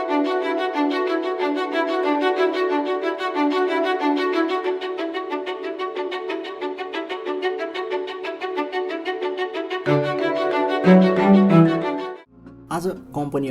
आज कम्पनी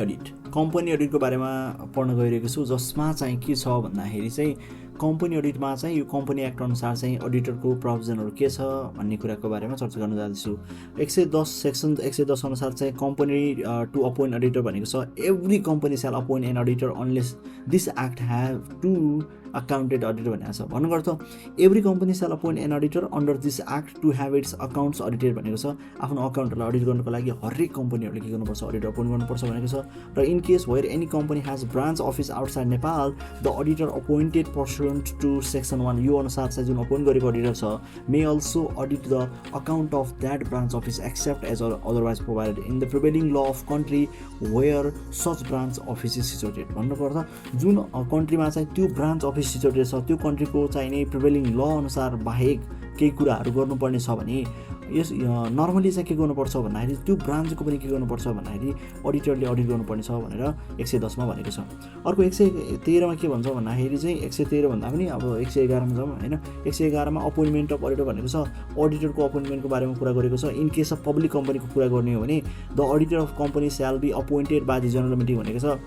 अडिटको बारेमा पढ्न गइरहेको छु, जसमा चाहिँ के छ भन्दाखेरि चाहिँ कम्पनी अडिटमा चाहिँ यो कम्पनी एक्ट अनुसार चाहिँ अडिटरको प्रोभिजनहरू के छ भन्ने कुराको बारेमा चर्चा गर्न जाँदैछु। 110 सेक्सन 110 अनुसार चाहिँ कम्पनी टु अपोइन्ट अडिटर भनेको छ, every company shall appoint an auditor unless this act have to accounted auditor भनेको छ। भन्नुको अर्थ every company shall appoint an auditor under this act to have its accounts audited भनेको छ। आफ्नो अकाउन्टहरूलाई audit गर्नको लागि हरेक कम्पनीहरूले के गर्नुपर्छ, अडिटर अपोइन्ट गर्नुपर्छ भनेको छ। र in case where any company has branch office outside Nepal, the auditor appointed pursuant to section 1 यो अनुसार चाहिँ जुन अपोइन्ट गरेको अडिटर छ may also audit the account of that branch office except as otherwise provided in the prevailing law of country where such branch office is situated. भन्नुको अर्थ जुन कन्ट्रीमा चाहिँ त्यो ब्रान्च अफिस सिचुएटेड छ त्यो कन्ट्रीको चाहिने प्रिभेलिङ ल अनुसार बाहेक केही कुराहरू गर्नुपर्ने छ भने यस नर्मली चाहिँ के गर्नुपर्छ भन्दाखेरि त्यो ब्रान्चको पनि के गर्नुपर्छ भन्दाखेरि अडिटरले अडिट गर्नुपर्ने छ भनेर 110 मा भनेको छ। अर्को 113 मा के भन्छ भन्दाखेरि चाहिँ 113 भन्दा पनि अब 111 मा जाउँ हैन। 111 मा अपोइन्टमेन्ट अफ अडिटर भनेको छ, अडिटरको अपोइन्टमेन्टको बारेमा कुरा गरेको छ। इन केस अफ पब्लिक कम्पनीको कुरा गर्ने हो भने the auditor of company shall be appointed by the general meeting भनेको छ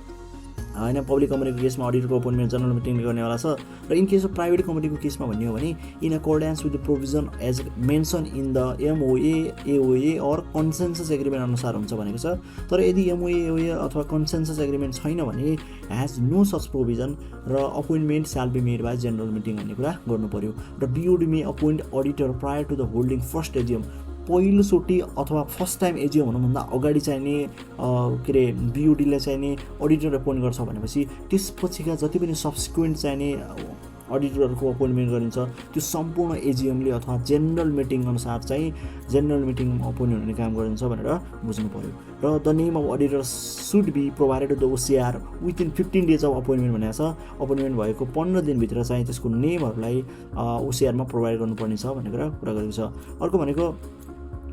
हैन। पब्लिक कम्पनीको केसमा अडिटरको अपोइन्टमेन्ट जनरल मिटिङले गर्नेवाला छ। र इन केस अफ प्राइभेट कम्पनीको केसमा भन्ने हो भने in accordance with the provision as mention in the MOA AOA or consensus agreement अनुसार हुन्छ भनेको छ। तर यदि एमओए एओए अथवा कन्सेन्सस एग्रिमेन्ट छैन भने ह्याज नो सच प्रोभिजन र appointment shall be made by general meeting भन्ने कुरा गर्नु पर्यो। र BOD may appoint auditor prior to the holding first AGM, पहिलोचोटि अथवा फर्स्ट टाइम एजिएम हुनुभन्दा अगाडि चाहिने के अरे बिओडीले चाहिने अडिटर अपोइन्ट गर्छ भनेपछि त्यसपछिका जति पनि सब्सिक्वेन्ट चाहिने अडिटरहरूको अपोइन्टमेन्ट गरिन्छ त्यो सम्पूर्ण एजिएमले अथवा जेनरल मिटिङ अनुसार चाहिँ जेनरल मिटिङ अपोइन्ट हुने काम गरिन्छ भनेर बुझ्नु पर्यो। र the name of auditor should be provided to the OCR within 15 days of appointment भनेको छ। अपोइन्टमेन्ट भएको 15 दिनभित्र चाहिँ त्यसको नेमहरूलाई ओसिआरमा प्रोभाइड गर्नुपर्ने छ भन्ने कुरा गरेको छ। अर्को भनेको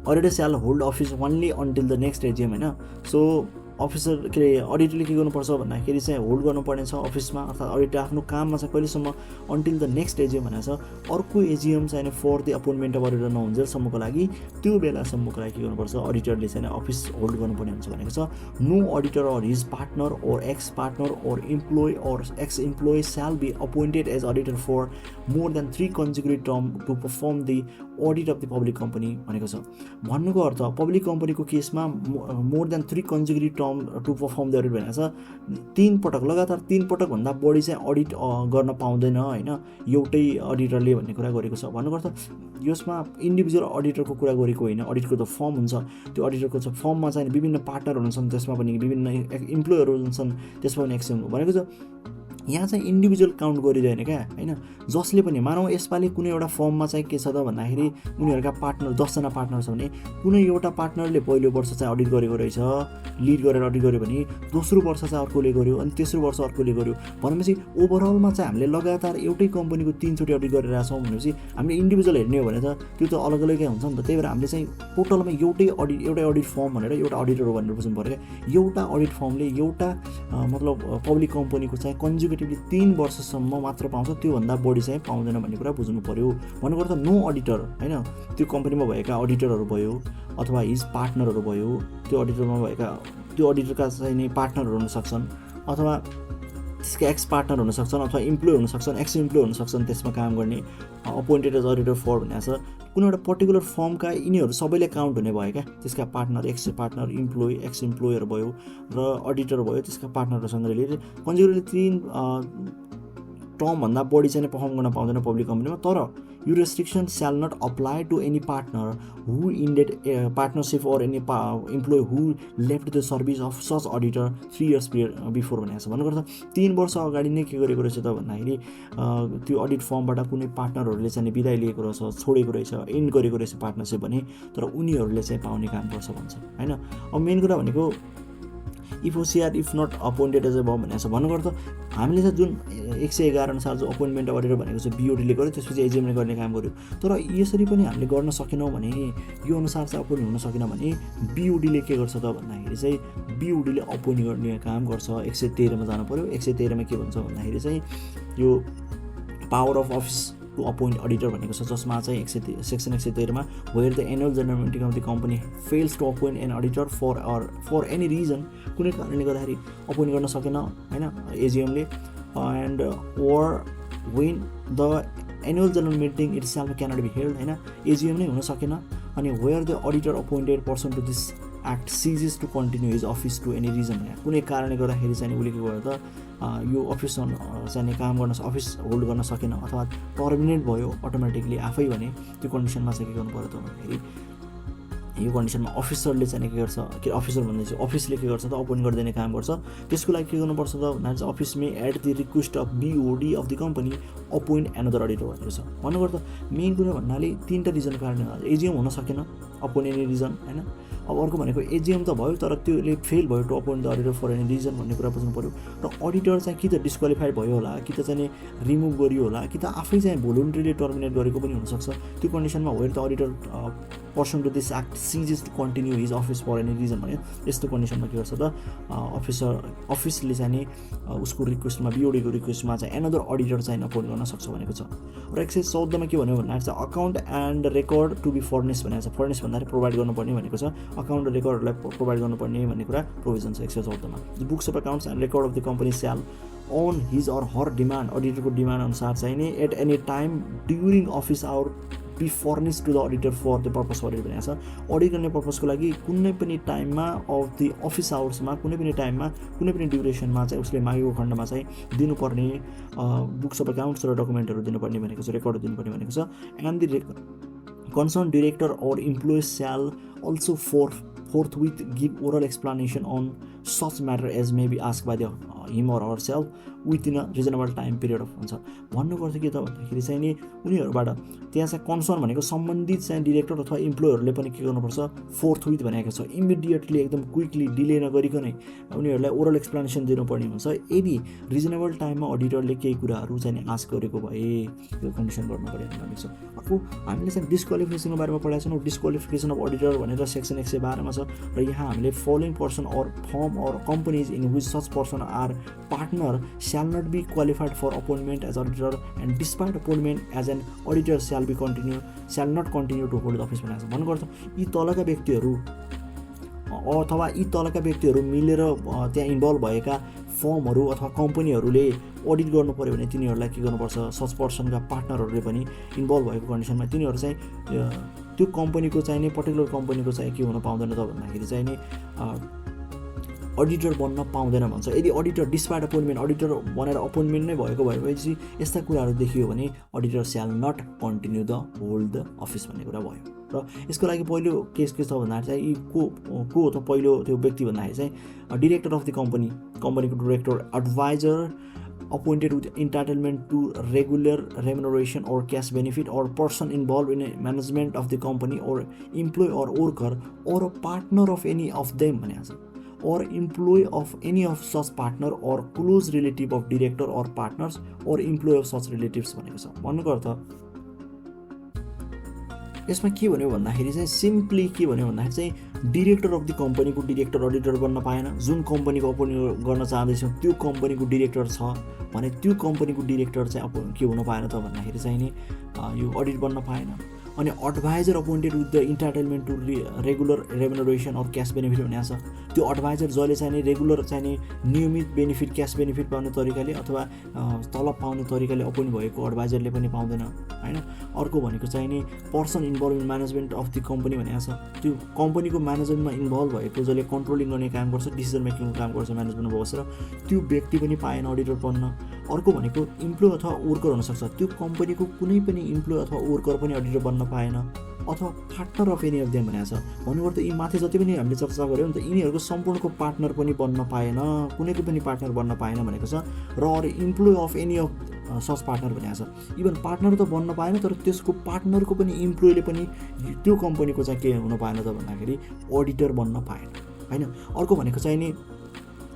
अडिटर स्याल hold office only until the next AGM हैन। सो अफिसर के अरे अडिटरले के गर्नुपर्छ भन्दाखेरि चाहिँ होल्ड गर्नुपर्ने छ अफिसमा, अर्थात् अडिटर आफ्नो काममा चाहिँ कहिलेसम्म अन्टिल द नेक्स्ट एजिएम भनेको छ। अर्को एजिएम चाहिँ for the appointment of auditor नहुन्जेलसम्मको लागि त्यो बेलासम्मको लागि के गर्नुपर्छ, अडिटरले चाहिँ अफिस होल्ड गर्नुपर्ने हुन्छ भनेको छ। No auditor or his partner or ex partner or employee or ex employee shall be appointed as auditor for more than 3 consecutive term to perform the audit of the public company भनेको छ। भन्नुको अर्थ public कम्पनीको केसमा more than 3 consecutive term to perform the audit भनेको छ। 3 पटक लगातार 3 पटक भन्दा बढी चाहिँ अडिट गर्न पाउँदैन हैन एउटै अडिटरले भन्ने कुरा गरेको छ। भन्नुको अर्थ यसमा इन्डिभिजुअल अडिटरको कुरा गरेको होइन, अडिटको त फर्म हुन्छ, त्यो अडिटरको चाहिँ फर्ममा चाहिँ विभिन्न पार्टनर हुन्छन्, त्यसमा पनि विभिन्न इम्प्लोयरहरू हुन्छन्, त्यसमा पनि एक्सन भनेको छ। यहाँ चाहिँ इन्डिभिजुअल काउन्ट गरिँदैन क्या हैन। जसले पनि मानौँ यसपालि कुनै एउटा फर्ममा चाहिँ के छ त भन्दाखेरि उनीहरूका पार्टनर 10 जना पार्टनर छ भने कुनै एउटा पार्टनरले पहिलो वर्ष चाहिँ अडिट गरेको रहेछ, लिड गरेर अडिट गर्यो भने दोस्रो वर्ष चाहिँ अर्कोले गर्यो अनि तेस्रो वर्ष अर्कोले गर्यो भनेपछि ओभरअलमा चाहिँ हामीले लगातार एउटै कम्पनीको 3 चोटि अडिट गरिरहेका छौँ भनेपछि हामीले इन्डिभिजुअल हेर्ने हो भने त त्यो त अलग अलगै हुन्छ नि त। त्यही भएर हामीले चाहिँ टोटलमा एउटै अडिट फर्म भनेर एउटा अडिटर हो भनेर बुझ्नु पर्यो क्या। एउटा अडिट फर्मले एउटा मतलब पब्लिक कम्पनीको चाहिँ कन्जिक्युटिभली 3 वर्षसम्म मात्र पाउँछ, त्योभन्दा बढी चाहिँ पाउँदैन भन्ने कुरा बुझ्नु पर्यो। भन्नुको अर्थ नो अडिटर हैन, त्यो कम्पनीमा भएका अडिटरहरू भयो अथवा हिज पार्टनरहरू भयो, त्यो अडिटरमा भएका त्यो अडिटरका चाहिँ नि पार्टनरहरू हुन सक्छन् अथवा त्यसका एक्स पार्टनर हुन सक्छन् अथवा इम्प्लोइ हुन सक्छन्, एक्स इम्प्लोइ हुन सक्छन् त्यसमा काम गर्ने अपोइन्टेड एज अडिटर फर भनेको छ। कुनै एउटा पर्टिकुलर फर्मका यिनीहरू सबैले काउन्ट हुने भयो क्या। त्यसका partner ex partner employee ex इम्प्लोयहरू भयो र अडिटर भयो, त्यसका पार्टनरहरूसँग रिलेटेड कन्जिक्युटिभली 3 टर्मभन्दा बढी चाहिँ पर्फर्म गर्न पाउँदैन पब्लिक कम्पनीमा। तर यो restriction shall not apply to any partner who indeed partnership or any employee who left the service of such auditor 3 years before भनेको छ। भन्नुको अर्थ 3 वर्ष अगाडि नै के गरेको रहेछ त भन्दाखेरि त्यो अडिट फर्मबाट कुनै पार्टनरहरूले चाहिँ बिदाय लिएको रहेछ, छोडेको रहेछ, इन्ड गरेको रहेछ पार्टनरसिप भने, तर उनीहरूले चाहिँ पाउने काम गर्छ भन्छ हैन। अब मेन कुरा भनेको इफ होसियार इफ नट अपोइन्टेड एज अब भनेको छ। भन्नुको अर्थ हामीले चाहिँ जुन 111 अनुसार जो अपोइन्टमेन्ट अडिटर भनेको चाहिँ बिओडीले गर्यो, त्यसपछि एजिएमले गर्ने काम गर्यो। तर यसरी पनि हामीले गर्न सकेनौँ भने, यो अनुसार चाहिँ अपोइन्ट हुन सकेन भने बिओडीले के गर्छ त भन्दाखेरि चाहिँ बिओडीले अपोइन्ट गर्ने काम गर्छ। 113 मा जानु पर्यो। 113 मा के भन्छ भन्दाखेरि चाहिँ यो power of office to appoint auditor भनेको छ, जसमा चाहिँ सेक्सन 113 मा where the annual general meeting of the company fails to appoint an auditor for any reason, कुनै कारणले गर्दाखेरि अपोइन्ट गर्न सकेन हैन एजिएमले, and or when the annual general meeting itself cannot be held, हैन एजिएम नै हुन सकेन, अनि where the auditor appointed person to this act ceases to continue his office to any reason, कुनै कारणले गर्दाखेरि चाहिँ उसले के गर्यो त यो अफिस चाहिँ काम गर्न अफिस होल्ड गर्न सकेन अथवा टर्मिनेट भयो अटोमेटिकली आफै भने त्यो कन्डिसनमा चाहिँ के गर्नु पर्यो त भन्दाखेरि यो कन्डिसनमा अफिसरले चाहिँ के गर्छ, के अफिसर भन्दै चाहिँ अफिसले के गर्छ त अपोइन्ट गरिदिने काम गर्छ। त्यसको लागि के गर्नुपर्छ त भन्दा चाहिँ office may at the request of BOD of the company appoint another auditor भनेको छ। भन्नुको अर्थ मेन कुरा भन्नाले 3टा रिजन कारणले एजिएम हुन सकेन, अपोइन्ट एनी रिजन, हैन। अब अर्को भनेको एजिएम त भयो तर त्यसले फेल भयो to appoint the auditor for any reason भन्ने कुरा बुझ्नु पर्यो। र अडिटर चाहिँ कि त डिस्क्वालिफाइड भयो होला, कि त चाहिँ रिमुभ गरियो होला, कि त आफै चाहिँ भोलुन्टरीली टर्मिनेट गरेको पनि हुनसक्छ। त्यो कन्डिसनमा where the auditor person to this act ceases to continue his office for any reason भन्यो। यस्तो कन्डिसनमा के गर्छ त अफिसले चाहिँ नि उसको रिक्वेस्टमा बिओडीको रिक्वेस्टमा चाहिँ एनदर अडिटर चाहिँ अपोइन्ट गर्न सक्छ भनेको छ। र 114 मा के भन्यो भन्दाखेरि चाहिँ account and record to be furnish भनेको छ। फर्निस भन्दाखेरि प्रोभाइड गर्नुपर्ने भनेको छ, अकाउन्ट र रेकर्डहरूलाई प्रोभाइड गर्नुपर्ने भन्ने कुरा प्रोभिजन छ 114 मा। The books of accounts and record of the company shall on his or her demand, अडिटरको डिमान्ड अनुसार चाहिँ नि at any time during office hour be furnish to the auditor for the purpose audit भनेको छ। Audit गर्ने पर्पसको लागि कुनै पनि टाइममा अफ द अफिस आवर्समा कुनै पनि टाइममा कुनै पनि ड्युरेसनमा चाहिँ उसले मागेको खण्डमा चाहिँ दिनुपर्ने बुक्स अफ अकाउन्ट्स र डकुमेन्टहरू दिनुपर्ने भनेको छ, रेकर्ड दिनुपर्ने भनेको छ। And the concerned director or employee shall also forthwith give oral explanation on such matter as may be asked by him or herself within a reasonable time period of हुन्छ। भन्नुको अर्थ के त भन्दाखेरि चाहिँ नि उनीहरूबाट त्यहाँ चाहिँ कन्सर्न भनेको सम्बन्धित चाहिँ डिरेक्टर अथवा इम्प्लोयरहरूले पनि के गर्नुपर्छ, फोर्थविथ भनेको छ, इमिडिएटली एकदम क्विकली डिले नगरिकनै उनीहरूलाई ओरल एक्सप्लेनेसन दिनुपर्ने हुन्छ। यदि रिजनेबल टाइममा अडिटरले केही कुराहरू चाहिँ आस्क गरेको भए यो कन्डिसन गर्नुपर्ने भनेको छ। अर्को हामीले चाहिँ डिस्क्वालिफिकेसनको बारेमा पढाएको छौँ। डिस्क्वालिफिकेसन अफ अडिटर भनेर सेक्सन 112 मा छ। र यहाँ हामीले following person or firm or companies in which such person are partner shall not be qualified for appointment as auditor and despite appointment as an auditor shall not continue to hold office भनेको छ। भन्नुको अर्थ यी तलका व्यक्तिहरू अथवा यी तलका व्यक्तिहरू मिलेर त्यहाँ इन्भल्भ भएका फर्महरू अथवा कम्पनीहरूले अडिट गर्नु पर्यो भने तिनीहरूलाई के गर्नुपर्छ, सच पर्सनका पार्टनरहरूले पनि इन्भल्भ भएको कन्डिसनमा तिनीहरू चाहिँ त्यो कम्पनीको चाहिँ नि पर्टिकुलर कम्पनीको चाहिँ के हुन पाउँदैन त भन्दाखेरि चाहिँ नि अडिटर बन्न पाउँदैन भन्छ। यदि अडिटर डिस्पाइट अपोइन्टमेन्ट अडिटर बनेर अपोइन्टमेन्ट नै भएको भएपछि यस्ता कुराहरू देखियो भने auditor shall not continue the hold the office भन्ने कुरा भयो। र यसको लागि पहिलो केस के छ भन्दाखेरि चाहिँ यी को हो त पहिलो त्यो व्यक्ति भन्दाखेरि चाहिँ डिरेक्टर अफ द कम्पनीको director adviser appointed with entitlement to regular remuneration or cash benefit or person involved in a management of the company or employee or worker or a partner of any of them or employee of any of such partner or close relative of director or partners or employee of such relatives भनेको छ। भन्नुको अर्थ यसमा के भन्यो भन्दाखेरि चाहिँ simply के भन्यो भन्दाखेरि चाहिँ डिरेक्टर अफ द कम्पनीको डिरेक्टर अडिटर बन्न पाएन। जुन कम्पनीको अपोइन्ट गर्न चाहँदैछौँ त्यो कम्पनीको डिरेक्टर छ भने त्यो कम्पनीको डिरेक्टर चाहिँ अब के हुन पाएन त भन्दाखेरि चाहिँ नि यो अडिट बन्न पाएन। अनि adviser appointed with the entitlement to regular remuneration or cash benefit भनेको छ। त्यो एडभाइजर जसले चाहिँ नि रेगुलर चाहिँ नि नियमित बेनिफिट क्यास बेनिफिट पाउने तरिकाले अथवा तलब पाउने तरिकाले अपोइन्ट भएको एडभाइजरले पनि पाउँदैन हैन। अर्को भनेको चाहिँ नि person involve in management of the company भनेको छ। त्यो कम्पनीको म्यानेजमेन्टमा इन्भल्भ भएको जसले कन्ट्रोलिङ गर्ने काम गर्छ, डिसिजन मेकिङको काम गर्छ म्यानेजमेन्टमा बसेर, त्यो व्यक्ति पनि पाएन अडिटर बन्न। अर्को भनेको इम्प्लोय अथवा वर्कर हुनसक्छ। त्यो कम्पनीको कुनै पनि इम्प्लोय अथवा वर्कर पनि अडिटर बन्न पाएन अथवा partner of any of them भनेको छ। भन्नुपर्दा यी माथि जति पनि हामीले चर्चा गऱ्यौँ नि त यिनीहरूको सम्पूर्णको पार्टनर पनि बन्न पाएन, कुनैको पनि पार्टनर बन्न पाएन भनेको छ। र अरू employee of any of such partner भनेको छ। इभन पार्टनर त बन्न पाएन तर त्यसको पार्टनरको पनि इम्प्लोयले पनि त्यो कम्पनीको चाहिँ के हुन पाएन त भन्दाखेरि अडिटर बन्न पाएन हैन। अर्को भनेको चाहिँ नि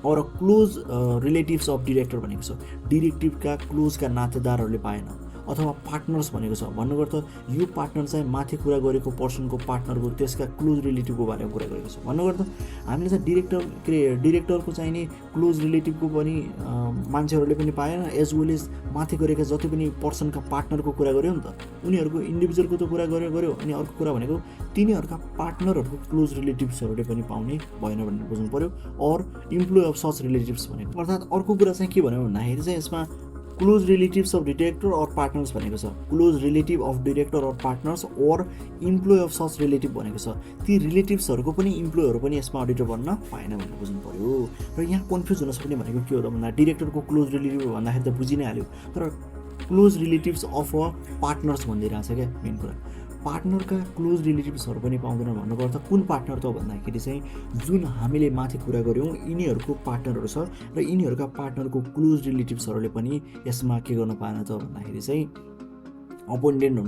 और क्लोज रिलेटिभ्स अफ डिरेक्टर भनेको छ डिरेक्टिभका क्लोजका नातेदारहरूले पाएन अथवा पार्टनर्स भनेको छ भन्नुको अर्थ यो पार्टनर चाहिँ माथि कुरा गरेको पर्सनको पार्टनरको त्यसका क्लोज रिलेटिभको बारेमा कुरा गरेको छ भन्नुको अर्थ हामीले चाहिँ डिरेक्टरको चाहिँ नि क्लोज रिलेटिभको पनि मान्छेहरूले पनि पाएन एज वेल एज माथि गरेका जति पनि पर्सनका पार्टनरको कुरा गर्यो नि त उनीहरूको इन्डिभिजुअलको त कुरा गर्यो अनि अर्को कुरा भनेको तिनीहरूका पार्टनरहरूको क्लोज रिलेटिभ्सहरूले पनि पाउने भएन भनेर बुझ्नु पर्यो or employee of such relatives भनेको अर्थात् अर्को कुरा चाहिँ के भन्यो भन्दाखेरि चाहिँ यसमा close relatives of director or partners भनेको छ close relative of director or partners or employee of such relative भनेको छ ती रिलेटिभ्सहरूको पनि इम्प्लोइहरू पनि यसमा अडिटर बन्न पाएन भनेर बुझ्नु पर्यो र यहाँ कन्फ्युज हुन सक्ने भनेको के हो त भन्दा डिरेक्टरको क्लोज रिलेटिभ भन्दाखेरि त बुझि नै हाल्यो तर close relatives of a partners भनिदिइरहेको छ क्या मेन कुरा पार्टनरका क्लोज रिलेटिभ्सहरू पनि पाउँदैन भन्नुको अर्थ कुन पार्टनर त भन्दाखेरि चाहिँ जुन हामीले माथि कुरा गऱ्यौँ यिनीहरूको पार्टनरहरू छ र यिनीहरूका पार्टनरको क्लोज रिलेटिभ्सहरूले पनि यसमा के गर्न पाएन त भन्दाखेरि चाहिँ अपोइन्ट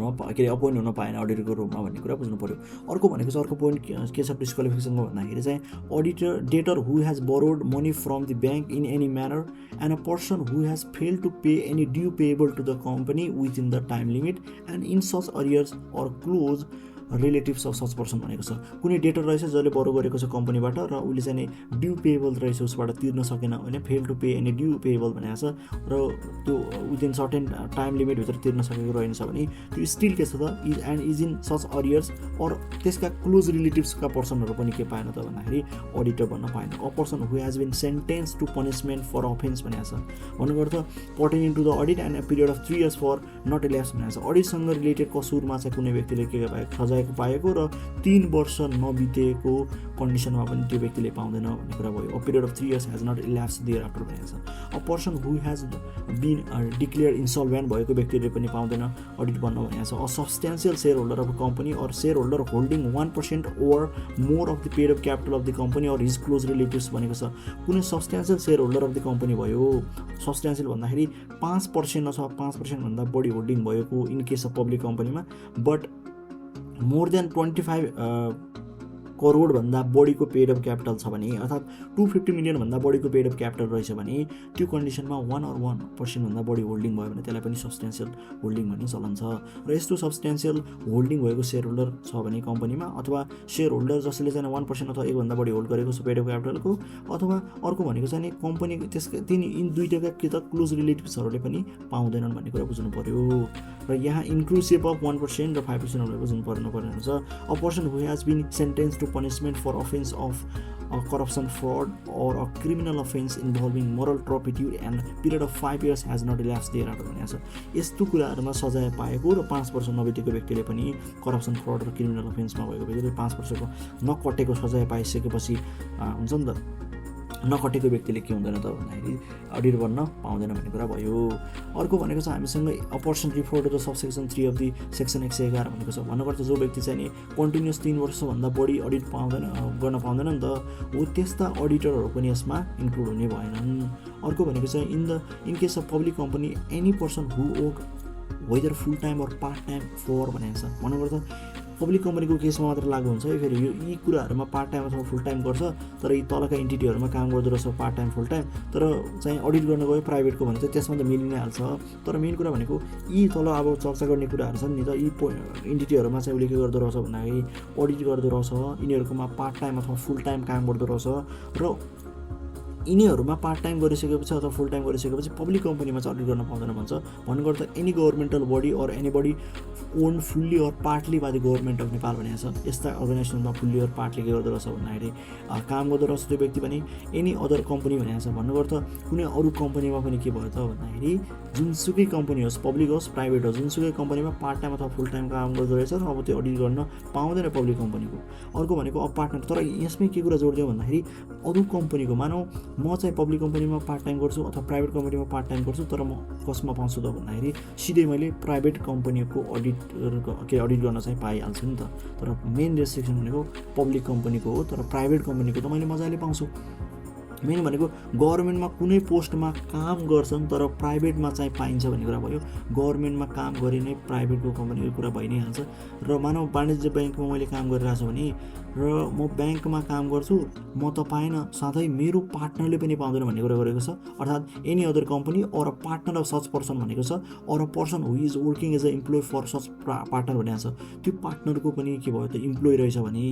हुन पाएन अडिटरको रूपमा भन्ने कुरा बुझ्नु पर्यो अर्को भनेको चाहिँ अर्को पोइन्ट के छ डिस्क्वालिफिकेसनको भन्दाखेरि चाहिँ auditor debtor who has borrowed money from the bank in any manner and a person who has fail to pay any due payable to the company within the time limit and in such arrears or close relatives of such person भनेको छ कुनै debtor रहेछ जसले बरो गरेको छ कम्पनीबाट र उसले चाहिँ ड्यू पेएबल रहेछ उसबाट तिर्न सकेन होइन fail to pay any due payable भनेको छ र त्यो विदिन सर्टेन टाइम लिमिटभित्र तिर्न सकेको रहेछ भने त्यो स्टिल के छ त is in such arrears or त्यसका क्लोज रिलेटिभ्सका पर्सनहरू पनि के पाएन त भन्दाखेरि अडिटर बन्न पाएन a person who has been sentence to punishment for offence भनेको छ भन्नुको अर्थ pertaining to the audit and a period of 3 years for not elapse भनेको छ अडिटसँग रिलेटेड कसूरमा चाहिँ कुनै व्यक्तिले के सजाय पाएको र 3 वर्ष नबितेको कन्डिसनमा पनि त्यो व्यक्तिले पाउँदैन भन्ने कुरा भयो a period of 3 years has not elapse thereafter भनेको छ a person who has been declare insolvent भएको व्यक्तिले पनि पाउँदैन अडिट बन्न भनेको छ a substantial share holder of a company or shareholder holding 1% or more of the paid of capital of the company or his close relatives भनेको छ कुनै substantial share holder of the company भयो substantial भन्दाखेरि 5% अथवा 5% भन्दा बढी holding भएको in case of public कम्पनीमा बट मोर देन 25 करोड भन्दा बढीको पेड अफ क्यापिटल छ भने अर्थात् 250 million भन्दा बढीको पेड अफ क्यापिटल रहेछ भने त्यो कन्डिसनमा 1% भन्दा बढी होल्डिङ भयो भने त्यसलाई पनि सब्सटेन्सियल होल्डिङ भन्ने चलन छ र यस्तो सब्सटेन्सियल होल्डिङ भएको सेयर होल्डर छ भने कम्पनीमा अथवा सेयर होल्डर जसले चाहिँ 1% अथवा 1 भन्दा बढी होल्ड गरेको छ पेड अफ क्यापिटलको अथवा अर्को भनेको चाहिँ कम्पनी त्यसका यिन दुईटाका के त क्लोज रिलेटिभ्सहरूले पनि पाउँदैनन् भन्ने कुरा बुझ्नु पर्यो र यहाँ इन्क्लुसिभ अफ 1% र 5% भनेर बुझ्नु पर्ने हुन्छ a person who has been sentence to punishment for offense of corruption, fraud or a criminal offense involving moral turpitude and period of 5 years has not elapsed thereafter भनेको छ यस्तो कुराहरूमा सजाय पाएको र 5 वर्ष नबितेको व्यक्तिले पनि करप्सन फ्रड र क्रिमिनल अफेन्समा भएको व्यक्तिले 5 वर्षको नकटेको सजाय पाइसकेपछि हुन्छ नि त नकटेको व्यक्तिले के हुँदैन त भन्दाखेरि अडिट बन्न पाउँदैन भन्ने कुरा भयो अर्को भनेको छ हामीसँग a person refer to the subsection 3 of the section 111 भनेको छ भन्नुको अर्थ जो व्यक्ति चाहिँ नि कन्टिन्युअस 3 वर्षभन्दा बढी अडिट गर्न पाउँदैन नि त हो त्यस्ता अडिटरहरू पनि यसमा इन्क्लुड हुने भएनन् अर्को भनेको चाहिँ in case of public company any person who work whether full time or part time for भनेको छ भन्नुको अर्थ पब्लिक कम्पनीको केसमा मात्र लागू हुन्छ फेरि यी कुराहरूमा पार्ट टाइम अथवा फुल टाइम गर्छ तर यी तलका इन्टिटीहरूमा काम गर्दो रहेछ पार्ट टाइम फुल टाइम तर चाहिँ अडिट गर्न गयो प्राइभेटको भने चाहिँ त्यसमा त मिलि नै हाल्छ तर मेन कुरा भनेको यी तल अब चर्चा गर्ने कुराहरू छन् नि त यी इन्टिटीहरूमा चाहिँ उसले के गर्दो रहेछ भन्दाखेरि अडिट गर्दो रहेछ यिनीहरूकोमा पार्ट टाइम अथवा फुल टाइम काम गर्दो रहेछ र यिनीहरूमा पार्ट टाइम गरिसकेपछि अथवा फुल टाइम गरिसकेपछि पब्लिक कम्पनीमा चाहिँ अडिट गर्न पाउँदैन भन्छ भन्नुको अर्थ any governmental body or any body own fully or partly by the government of Nepal भनेको छ यस्ता अर्गनाइजेसनमा फुल्ली अर पार्टली के गर्दो रहेछ भन्दाखेरि काम गर्दो रहेछ त्यो व्यक्ति पनि एनी अदर कम्पनी भनेको छ भन्नुको अर्थ कुनै अरू कम्पनीमा पनि के भयो त भन्दाखेरि जुनसुकै कम्पनी होस् पब्लिक होस् प्राइभेट होस् जुनसुकै कम्पनीमा पार्ट टाइम अथवा फुल टाइम काम गर्दो रहेछ र अब त्यो अडिट गर्न पाउँदैन पब्लिक कम्पनीको अर्को भनेको अब पार्टनर तर यसमै के कुरा जोडिदियो भन्दाखेरि अरू कम्पनीको मानौ म चाहिँ पब्लिक कम्पनीमा पार्ट टाइम गर्छु अथवा प्राइभेट कम्पनीमा पार्ट टाइम गर्छु तर म कसमा पाउँछु त भन्दाखेरि सिधै मैले प्राइभेट कम्पनीको अडिट गर्न चाहिँ पाइहाल्छु नि त तर मेन रेस्ट्रिक्सन भनेको पब्लिक कम्पनीको हो तर प्राइभेट कम्पनीको त मैले मजाले पाउँछु मेन भनेको गभर्मेन्टमा कुनै पोस्टमा काम गर्छन् तर प्राइभेटमा चाहिँ पाइन्छ भन्ने कुरा भयो गभर्मेन्टमा काम गरे नै प्राइभेटको कम्पनीको कुरा भइ नै हाल्छ र मानव वाणिज्य ब्याङ्कमा मैले काम गरिरहेको छु भने र म ब्याङ्कमा काम गर्छु, म त पाएन, साथै मेरो पार्टनरले पनि पाउँदैन भन्ने कुरा गरेको छ। अर्थात् any other company or a partner of such person भनेको छ, or a person who is working as a employee for such partner भनेको छ। त्यो पार्टनरको पनि के भयो त इम्प्लोइ रहेछ भने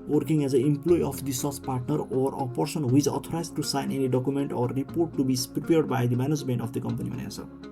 working as a employee of the such partner or a person who is authorized to sign any document or report to be prepared by the management of the company भनेको छ।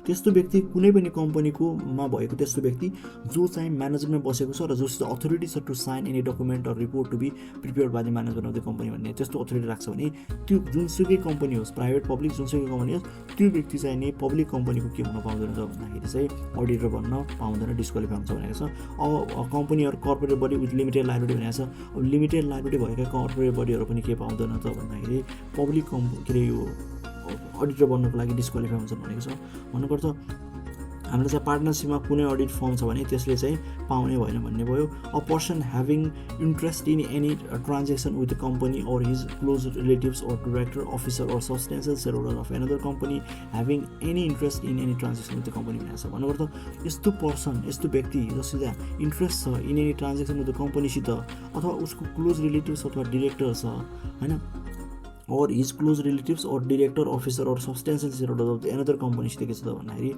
त्यस्तो व्यक्ति कुनै पनि कम्पनीकोमा भएको त्यस्तो व्यक्ति जो चाहिँ म्यानेजमेन्टमा बसेको छ र जसको अथोरिटी छ to sign any document or report to be prepared by the management of the company भन्ने त्यस्तो अथोरिटी राख्छ भने त्यो जुनसुकै कम्पनी होस्, प्राइभेट पब्लिक जुनसुकै कम्पनी होस्, त्यो व्यक्ति चाहिँ नि पब्लिक कम्पनीको के हुन पाउँदैन त भन्दाखेरि चाहिँ अडिटर बन्न पाउँदैन, डिस्क्वालिफाई हुन्छ भनेको छ। अब company or corporate body with limited liability भनेको छ। अब लिमिटेड लाइबिलिटी भएका कर्पोरेट बडीहरू पनि के पाउँदैन त भन्दाखेरि पब्लिक के अरे यो अडिटर बन्नको लागि डिस्क्वालिफाई हुन्छ भनेको छ। भन्नुपर्छ हाम्रो चाहिँ पार्टनरसिपमा कुनै अडिट फर्म छ भने त्यसले चाहिँ पाउने भएन भन्ने भयो। A person having interest in any transaction with the company or his close relatives or director officer or substantial share holder of another company having any interest in any transaction with the company भनेको छ। भन्नुपर्छ यस्तो person, यस्तो व्यक्ति जसले चाहिँ interest छ in any transaction with the कम्पनीसित अथवा उसको क्लोज रिलेटिभ्स अथवा डिरेक्टर छ होइन, or his close relatives or director officer or substantial shareholder of the another company सित के छ त भन्दाखेरि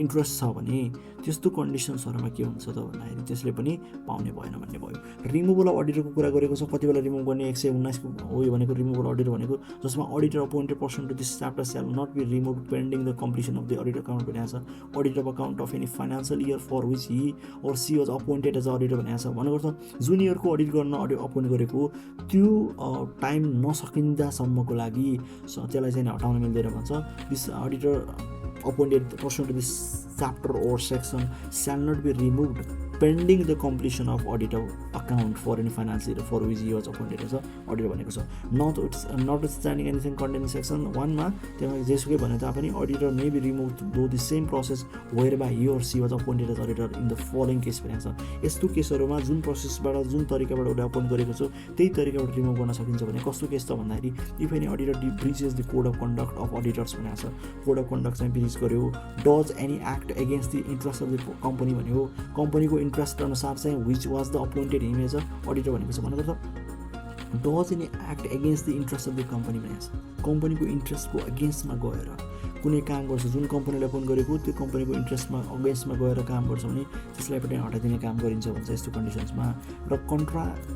इन्ट्रेस्ट छ भने त्यस्तो कन्डिसन्सहरूमा के हुन्छ त भन्दाखेरि त्यसले पनि पाउने भएन भन्ने भयो। रिमुभल अफ अडिटरको कुरा गरेको छ। कति बेला रिमुभ गर्ने 119 को हो यो भनेको रिमुभल अडिटर भनेको जसमा auditor appointed person to this chapter shall not be remove pending the completion of the audit account भनेको छ। Audit of account of any financial year for which he or she was appointed as auditor भनेको छ। भन्नुपर्छ जुन इयरको audit गर्न appoint गरेको त्यो time नसकिन्दासम्मको लागि त्यसलाई चाहिँ हटाउन मिल्दैन भन्छ। This auditor appointed pursuant to this chapter or section shall not be removed pending the completion of audit of account for any financial year for which he was appointed as a auditor भनेको छ। notwithstanding anything contained in section 1 मा त्यसमा जेसुकै भने तापनि auditor may be removed through the same process whereby he or she was appointed as auditor in the following case भनेको छ। यस्तो केसहरूमा जुन प्रोसेसबाट जुन तरिकाबाट उसले अपोइन्ट गरेको छ त्यही तरिकाबाट रिमुभ गर्न सकिन्छ भने कस्तो केस त भन्दाखेरि if any auditor breaches the code of conduct of auditors भनेको छ। कोड अफ कन्डक्ट चाहिँ ब्रिच गर्यो, does any act against the interest of the company भन्यो, कम्पनीको इन्ट्रेस्ट अनुसार चाहिँ which was the appointed him as a auditor भनेको छ। भन्नुपर्छ does any act against the interest of the company भनेको छ। कम्पनीको इन्ट्रेस्टको अगेन्स्टमा गएर कुनै काम गर्छ, जुन कम्पनीले अपोइन्ट गरेको त्यो कम्पनीको इन्ट्रेस्टमा अगेन्स्टमा गएर काम गर्छ भने त्यसलाई पनि हटाइदिने काम गरिन्छ भन्छ यस्तो कन्डिसन्समा। र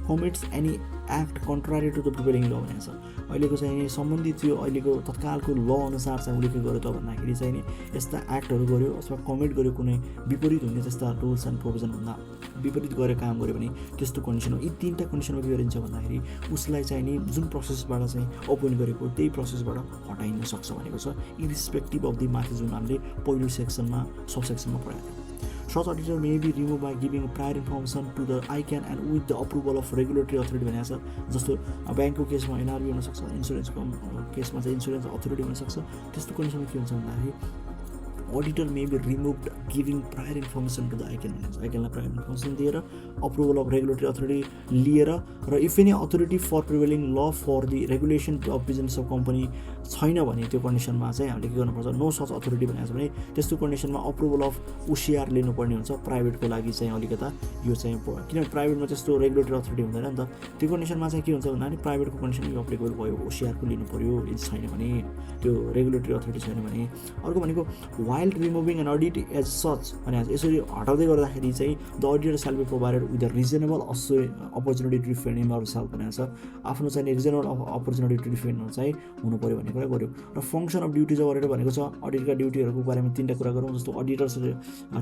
commits any act contrary to the prevailing law भनेको छ। अहिलेको चाहिँ सम्बन्धित यो अहिलेको तत्कालको ल अनुसार चाहिँ उसले के गर्यो त भन्दाखेरि चाहिँ नि यस्ता एक्टहरू गर्यो अथवा कमिट गर्यो कुनै विपरीत हुने जस्ता रुल्स एन्ड प्रोभिजनभन्दा विपरीत गरेर काम गर्यो भने त्यस्तो कन्डिसनमा यी तीनवटा कन्डिसनमा के गरिन्छ भन्दाखेरि उसलाई चाहिँ नि जुन प्रोसेसबाट चाहिँ अपोइन्ट गरेको त्यही प्रोसेसबाट हटाइन सक्छ भनेको छ, इरिस्पेक्टिभ अफ दि माथि जुन हामीले पहिलो सेक्सनमा सबसेक्सनमा पढाएको थियौँ। Such auditor may be removed by giving prior information to the ICANN and with the approval of regulatory authority भनेको छ। जस्तो ब्याङ्कको केसमा एनआरबी हुनसक्छ, इन्सुरेन्सको केसमा चाहिँ इन्सुरेन्स अथोरिटी हुनसक्छ। त्यस्तो कन्डिसनमा के हुन्छ भन्दाखेरि auditor may be removed giving prior information to the ICANN भनेको छ। ICANNलाई prior information दिएर approval of regulatory authority लिएर र if any authority for prevailing law for the regulation of business of company छैन भने त्यो कन्डिसनमा चाहिँ हामीले के गर्नुपर्छ, नो सच अथोरिटी भनेको छ भने त्यस्तो कन्डिसनमा अप्रुभल अफ ओसिआर लिनुपर्ने हुन्छ प्राइभेटको लागि चाहिँ अलिकता यो चाहिँ किनभने प्राइभेटमा त्यस्तो रेगुलेटरी अथोरिटी हुँदैन नि त। त्यो कन्डिसनमा चाहिँ के हुन्छ भन्दाखेरि प्राइभेटको कन्डिसन यो अप्लिकेबल भयो, ओसिआरको लिनु पऱ्यो यदि छैन भने, त्यो रेगुलेटरी अथोरिटी छैन भने। अर्को भनेको while removing an audit as such भने यसरी हटाउँदै गर्दाखेरि चाहिँ the auditor shall be provided with the reasonable opportunity to defend himself भनेको छ। आफ्नो चाहिँ रिजनेबल अपर्च्युनिटी टु डिफेन्ड चाहिँ हुनु पऱ्यो भन्ने कुरा गर्यो। र function of duties of auditor भनेको छ। अडिटका ड्युटीहरूको बारेमा तीनवटा कुरा गरौँ। जस्तो अडिटर्स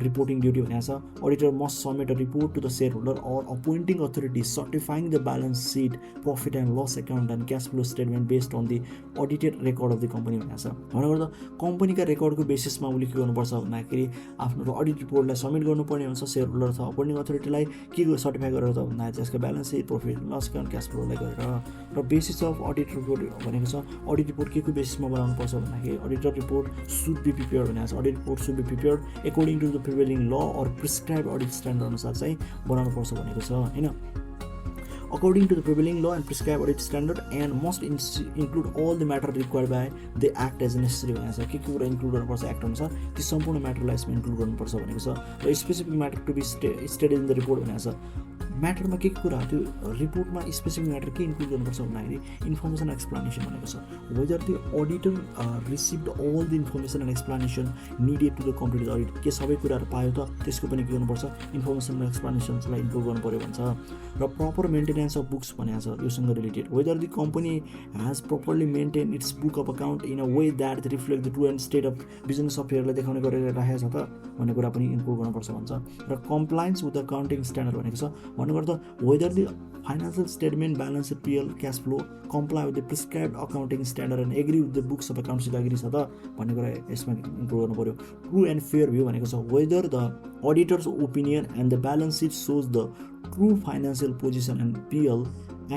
रिपोर्टिङ ड्युटी भनेको छ। Auditor must submit a report to the shareholder or appointing authority certifying the balance sheet, profit and loss account and cash flow statement based on the audited record of the company भनेको छ। भन्नुपर्दा कम्पनीका रेकर्डको बेसिसमा उसले के गर्नुपर्छ भन्दाखेरि आफ्नो audit रिपोर्टलाई submit गर्नुपर्ने हुन्छ सेयर होल्डर अथवा अपोइन्टिङ अथोरिटीलाई। के सर्टिफाई गरेर त भन्दाखेरि त्यसको balance sheet, profit loss account, cash फ्लोलाई गरेर। र बेसिस अफ अडिट रिपोर्ट भनेको छ। अडिट रिपोर्ट के को बेसिसमा बनाउनु पर्छ भन्दाखेरि auditor report should be prepared भनेको छ। Audit report should be prepared according to the prevailing law or prescribe audit standard अनुसार चाहिँ बनाउनु पर्छ भनेको छ हैन। according to the prevailing law and prescribed audit standard and must include all the matter required by the act as necessary भनेको छ। के कुरा इन्क्लुड गर्नुपर्छ एक्ट अनुसार ती सम्पूर्ण म्याटरलाई यसमा इन्क्लुड गर्नुपर्छ भनेको छ। र specific matter to be stated in the report भनेको छ। म्याटरमा के कुरा हो त्यो रिपोर्टमा स्पेसिफिक म्याटर के इन्क्लुड गर्नुपर्छ भन्दाखेरि इन्फर्मेसन एक्सप्लानेसन भनेको छ whether the auditor received all the information and explanation needed to the complete audit के सबै कुराहरू पायो त त्यसको पनि के गर्नुपर्छ इन्फर्मेसन एन्ड एक्सप्लानेसन्सलाई इन्क्लुड गर्नु पऱ्यो भन्छ र प्रपर मेन्टेनेन्स अफ बुक्स भनेको छ योसँग related whether the company has properly maintain its book of account in a way that reflect the true and state of business अफेयरलाई देखाउने गरेर राखेको छ त भन्ने कुरा पनि इन्क्लुड गर्नुपर्छ भन्छ र compliance with the accounting standard भनेको छ भन्नुपर्दा whether the financial statement balance sheet PL cash flow comply with the prescribed accounting standard and agree with the books of अकाउन्ट्ससित एग्री छ त भन्ने कुरा यसमा इन्क्लुड गर्नु पऱ्यो ट्रु एन्ड फेयर भ्यू भनेको छ whether the auditor's opinion and the balance sheet shows the true financial position and PL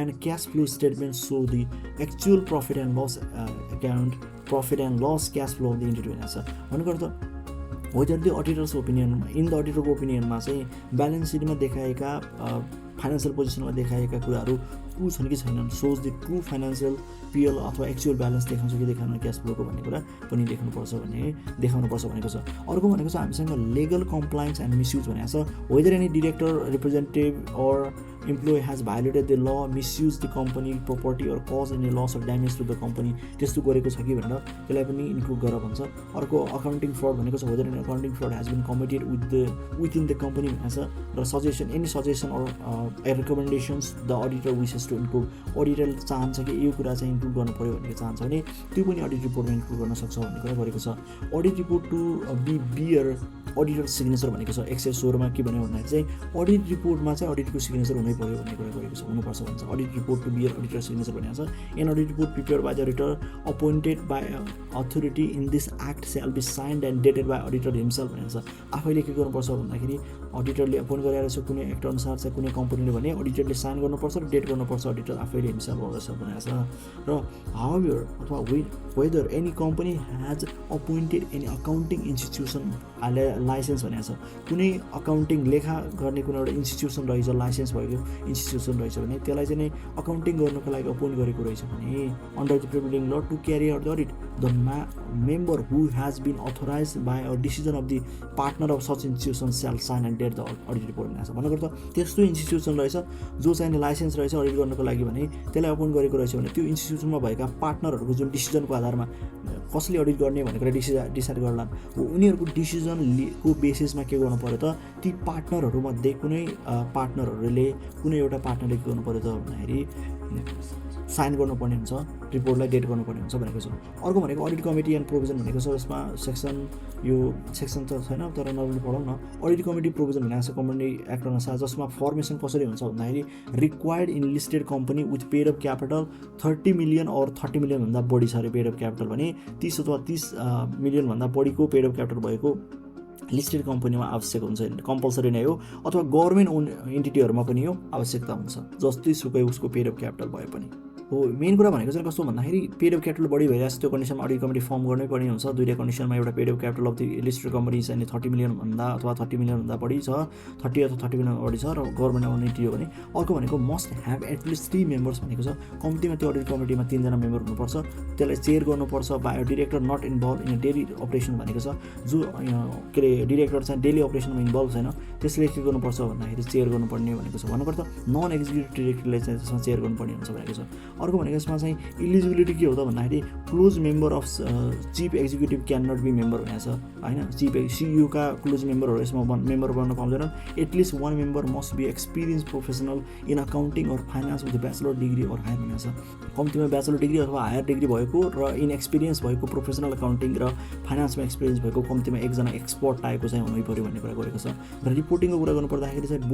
and cash flow statement so the actual profit and loss account profit and loss cash flow of the entity भनेको छ भन्नुपर्दा whether the auditor's ओपिनियनमा in the अडिटरको ओपिनियनमा चाहिँ balance सिटमा देखाएका financial पोजिसनमा देखाएका कुराहरू ट्रु छन् कि छैनन् सोज द ट्रु फाइनेन्सियल पिएल अथवा एक्चुअल ब्यालेन्स देखाउँछ कि देखाउन क्यास फ्लोको भन्ने कुरा पनि देखाउनुपर्छ भनेको छ अर्को भनेको छ हामीसँग लिगल कम्प्लायन्स एन्ड मिसयुज भनेको छ whether any director representative or employee has violated the law misuse the company property or cause any loss or damage to the company त्यस्तो गरेको छ कि भनेर त्यसलाई पनि इन्क्लुड गर भन्छ अर्को अकाउन्टिङ फ्रड भनेको छ whether any accounting fraud has been committed within the company भनेको छ र suggestion any suggestion or recommendations the auditor wishes to include अडिटरले चाहन्छ कि यो कुरा चाहिँ इन्क्लुड गर्नु पऱ्यो भनेर चाहन्छ भने त्यो पनि अडिट रिपोर्टमा इन्क्लुड गर्न सक्छ भन्ने कुरा गरेको छ audit report to be bear auditor signature भनेको छ 116 के भन्यो भन्दाखेरि चाहिँ अडिट रिपोर्टमा चाहिँ अडिटको सिग्नेचर हुनै पर्यो भन्ने कुरा गरेको छ हुनुपर्छ भन्छ audit report to bear auditor signature भनेको छ an audit report prepare by the auditor appointed by authority in this act shall be signed and dated by auditor himself भनेको छ आफैले के गर्नुपर्छ भन्दाखेरि अडिटरले अपोइन्ट गरेर छ कुनै एक्ट अनुसार चाहिँ कुनै कम्पनीले भने अडिटरले साइन गर्नुपर्छ र डेट गर्नुपर्छ अडिटर आफैले हिमसेल्फ गर्छ भनेको छ र हाउएभर अथवा whether any company has appointed any accounting institution licence भनेको छ कुनै अकाउन्टिङ लेखा गर्ने कुनै एउटा इन्स्टिट्युसन रहेछ लाइसेन्स भएको इन्स्टिट्युसन रहेछ भने त्यसलाई चाहिँ अकाउन्टिङ गर्नको लागि अपोइन्ट गरेको रहेछ भने under the prevailing law to carry out the audit the member who has been authorize by a decision of the partner of such institution shall sign and date the audit report भनेको छ भन्नुपर्दा त्यस्तो institution रहेछ जो चाहिँ licence रहेछ audit गर्नको लागि भने त्यसलाई अपोइन्ट गरेको रहेछ भने त्यो इन्स्टिट्युसनमा भएका पार्टनरहरूको जुन डिसिजनको आधारमा कसले अडिट गर्ने भनेर डिसाइड गर्ला उनीहरूको डिसिजनको बेसिसमा के गर्नु पऱ्यो त ती पार्टनरहरूमध्ये कुनै पार्टनरहरूले कुनै एउटा पार्टनरले के गर्नु पऱ्यो त भन्दाखेरि साइन गर्नुपर्ने हुन्छ रिपोर्टलाई डेट गर्नुपर्ने हुन्छ भनेको छ अर्को भनेको अडिट कमिटी एन्ड प्रोभिजन भनेको छ यसमा सेक्सन त छैन तर नर्मली पढौँ न अडिट कमिटी प्रोभिजन भनेको छ कम्पनी एक्ट अनुसार जसमा फर्मेसन कसरी हुन्छ भन्दाखेरि required in listed company with paid of capital 30 million और 30 मिलियनभन्दा बढी छ अरे पेड अफ क्यापिटल भने 30 अथवा 30 मिलियनभन्दा बढीको पेड अफ क्यापिटल भएको लिस्टेड कम्पनीमा आवश्यक हुन्छ कम्पलसरी नै हो अथवा गभर्मेन्ट ओन इन्टिटीहरूमा पनि यो आवश्यकता हुन्छ जस्तै सुकै उसको पेड अफ क्यापिटल भए पनि हो मेन कुरा भनेको चाहिँ कस्तो भन्दाखेरि पेड अफ क्यापिटल बढी भइरहेको छ त्यो कन्डिसनमा अडिट कमिटी फर्म गर्नै पर्ने हुन्छ दुईवटा कन्डिसनमा एउटा paid of capital of the listed company चाहिँ 30 मिलियनभन्दा अथवा 30 मिलियनभन्दा बढी छ 30 अथवा 30 मिलियन बढी छ र गभर्मेन्ट ओन इन्टिटी हो भने अर्को भनेको मस्ट ह्याभ एटलिस्ट 3 मेम्बर्स भनेको छ कम्तीमा त्यो अडिट कमिटीमा 3 जना मेम्बर हुनुपर्छ त्यसलाई चेयर गर्नुपर्छ by director not involve in daily operation भनेको छ जो के अरे डिरेक्टर चाहिँ डेली अपरेसनमा इन्भल्भ छैन त्यसले के गर्नुपर्छ भन्दाखेरि चेयर गर्नुपर्ने भनेको छ भन्नुपर्दा नन एक्जिक्युटिभ डिरेक्टरले चाहिँ त्यसमा चेयर गर्नुपर्ने हुन्छ भनेको छ अर्को भनेको यसमा चाहिँ इलिजिबिलिटी के हो त भन्दाखेरि close member of chief executive can not be member भनेको छ होइन चिफ सिइओका क्लोज मेम्बरहरू यसमा मेम्बर बन्न पाउँदैनन् at least 1 member must be experience professional in accounting or finance with bachelor degree or higher भनेको छ कम्तीमा ब्याचलर डिग्री अथवा हायर डिग्री भएको र इन एक्सपिरियन्स भएको प्रोफेसनल अकाउन्टिङ र फाइनेन्समा एक्सपिरियन्स भएको कम्तीमा एकजना एक्सपर्ट टाइपको चाहिँ हुनै पऱ्यो भन्ने कुरा गरेको छ र रिपोर्टिङको कुरा गर्नुपर्दाखेरि चाहिँ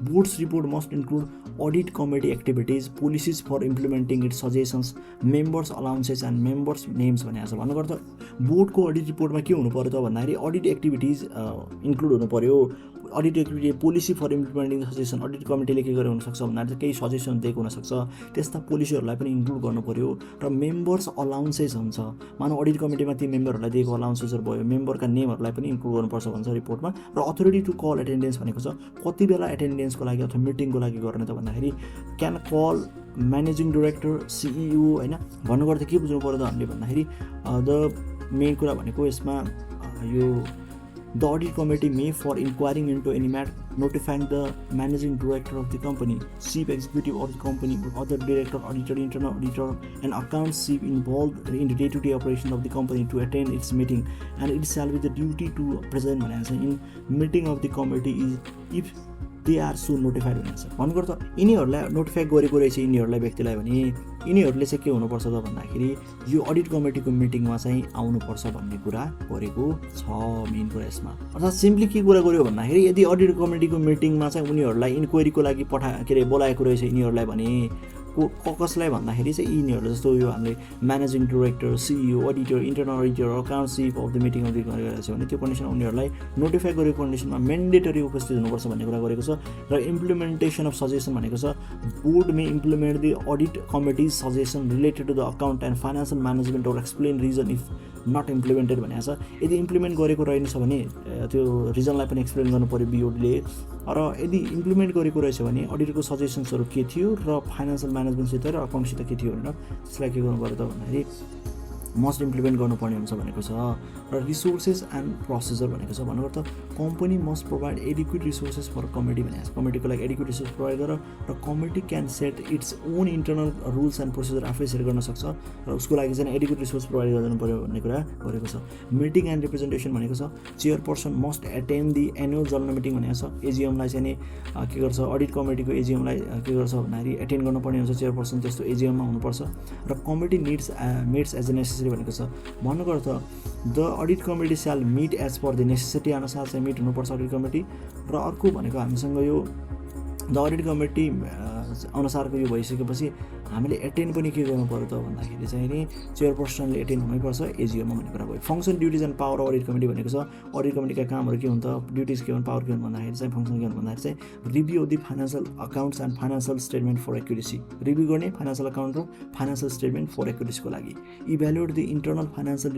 board's report must include audit committee activities policies for implementing its suggestions members allowances and members names भनेको छ भन्नुपर्दा बोर्डको अडिट रिपोर्टमा के हुनु पऱ्यो त भन्दाखेरि अडिट एक्टिभिटिज इन्क्लुड हुनु पऱ्यो audit activity policy for implementing suggestion audit कमिटीले के गरेर हुनसक्छ भन्दाखेरि केही सजेसन दिएको हुनसक्छ त्यस्ता पोलिसीहरूलाई पनि इन्क्लुड गर्नु पऱ्यो र मेम्बर्स अलाउन्सेस हुन्छ मानव अडिट कमिटीमा ती मेम्बरहरूलाई दिएको अलाउन्सेसहरू भयो मेम्बरका नेमहरूलाई पनि इन्क्लुड गर्नुपर्छ भन्छ रिपोर्टमा र अथोरिटी टु कल एटेन्डेन्स भनेको छ कति बेला एटेन्डेन्सको लागि अथवा मिटिङको लागि गर्ने त भन्दाखेरि can call managing director CEO होइन भन्नुपर्दा के बुझ्नु पऱ्यो त हामीले भन्दाखेरि द मेन कुरा भनेको यसमा यो the audit committee may for inquiring into any matter notifying the managing director of the company, chief executive of the company, other director, auditor, internal auditor, and accounts chief involved in the day-to-day operation of the company to attend its meeting, and it shall be the duty to present in meeting of the committee is if they are so notified भन्नुको त यिनीहरूलाई notify गरेको रहेछ यिनीहरूलाई व्यक्तिलाई भने यिनीहरूले चाहिँ के हुनुपर्छ त भन्दाखेरि यो अडिट कमिटीको मिटिङमा चाहिँ आउनुपर्छ भन्ने कुरा गरेको छ मेन कुरा यसमा। अर्थात् सिम्पली के कुरा गर्यो भन्दाखेरि यदि अडिट कमिटीको मिटिङमा चाहिँ उनीहरूलाई इन्क्वायरीको लागि बोलाएको रहेछ यिनीहरूलाई भने कसलाई भन्दाखेरि चाहिँ यिनीहरू जस्तो यो हामीले managing director, CEO, auditor, internal auditor, account chief of the meeting audit गरेको छ भने त्यो कन्डिसनमा उनीहरूलाई नोटिफाई गरेको कन्डिसनमा मेन्डेटरी उपस्थित हुनुपर्छ भन्ने कुरा गरेको छ। र इम्प्लिमेन्टेसन अफ सजेसन भनेको छ board may implement the audit committees suggestion related to the account and financial management or explain reason if not implemented भनेको छ। यदि इम्प्लिमेन्ट गरेको रहेछ भने त्यो रिजनलाई पनि एक्सप्लेन गर्नु पऱ्यो बिओडीले, र यदि इम्प्लिमेन्ट गरेको रहेछ भने अडिटको सजेसन्सहरू के थियो र फाइनेन्सियल म्यानेजमेन्टसित र अकाउन्टसित के थियो भनेर त्यसलाई के गर्नु पऱ्यो त भन्दाखेरि मस्ट इम्प्लिमेन्ट गर्नुपर्ने हुन्छ भनेको छ। र रिसोर्सेस एन्ड प्रोसिजर भनेको छ भन्नुको त company must provide adequate resources for committee भनेको छ। कमिटीको लागि एडिक्वेट रिसोर्स प्रोभाइड गर र committee can set its own internal rules and procedure आफै सेट गर्न सक्छ र उसको लागि चाहिँ एडिक्वेट रिसोर्स प्रोभाइड गरिदिनु पऱ्यो भन्ने कुरा गरेको छ। मिटिङ एन्ड रिप्रेजेन्टेसन भनेको छ chairperson must attend the annual general meeting भनेको छ। एजिएमलाई चाहिँ के गर्छ अडिट कमिटीको एजिएमलाई के गर्छ भन्दाखेरि एटेन्ड गर्नुपर्ने हुन्छ चेयरपर्सन, त्यस्तो एजिएममा हुनुपर्छ। र committee meets as a necessary भनेको छ। भन्नुको अर्थ the audit committee shall meet as per the necessity अनुसार चाहिँ मिट हुनुपर्छ अडिट कमिटी। र अर्को भनेको हामीसँग यो द अडिट कमिटी अनुसारको यो भइसकेपछि हामीले एटेन्ड पनि के गर्नु पर्यो त भन्दाखेरि चाहिँ नि चेयरपर्सनले एटेन्ड हुनैपर्छ एजिएममा भन्ने कुरा भयो। Function duties and power audit committee भनेको छ अडिट कमिटीका कामहरू के हुन्छ, ड्युटिज के हुन्, पावर के हुन् भन्दाखेरि चाहिँ फङ्सन के हुन् भन्दाखेरि चाहिँ review of the financial accounts and financial statement for accuracy, review गर्ने फाइनेन्सियल अकाउन्ट र फाइनेन्सियल स्टेटमेन्ट फर एक्युरेसीको लागि। Evaluate the internal financial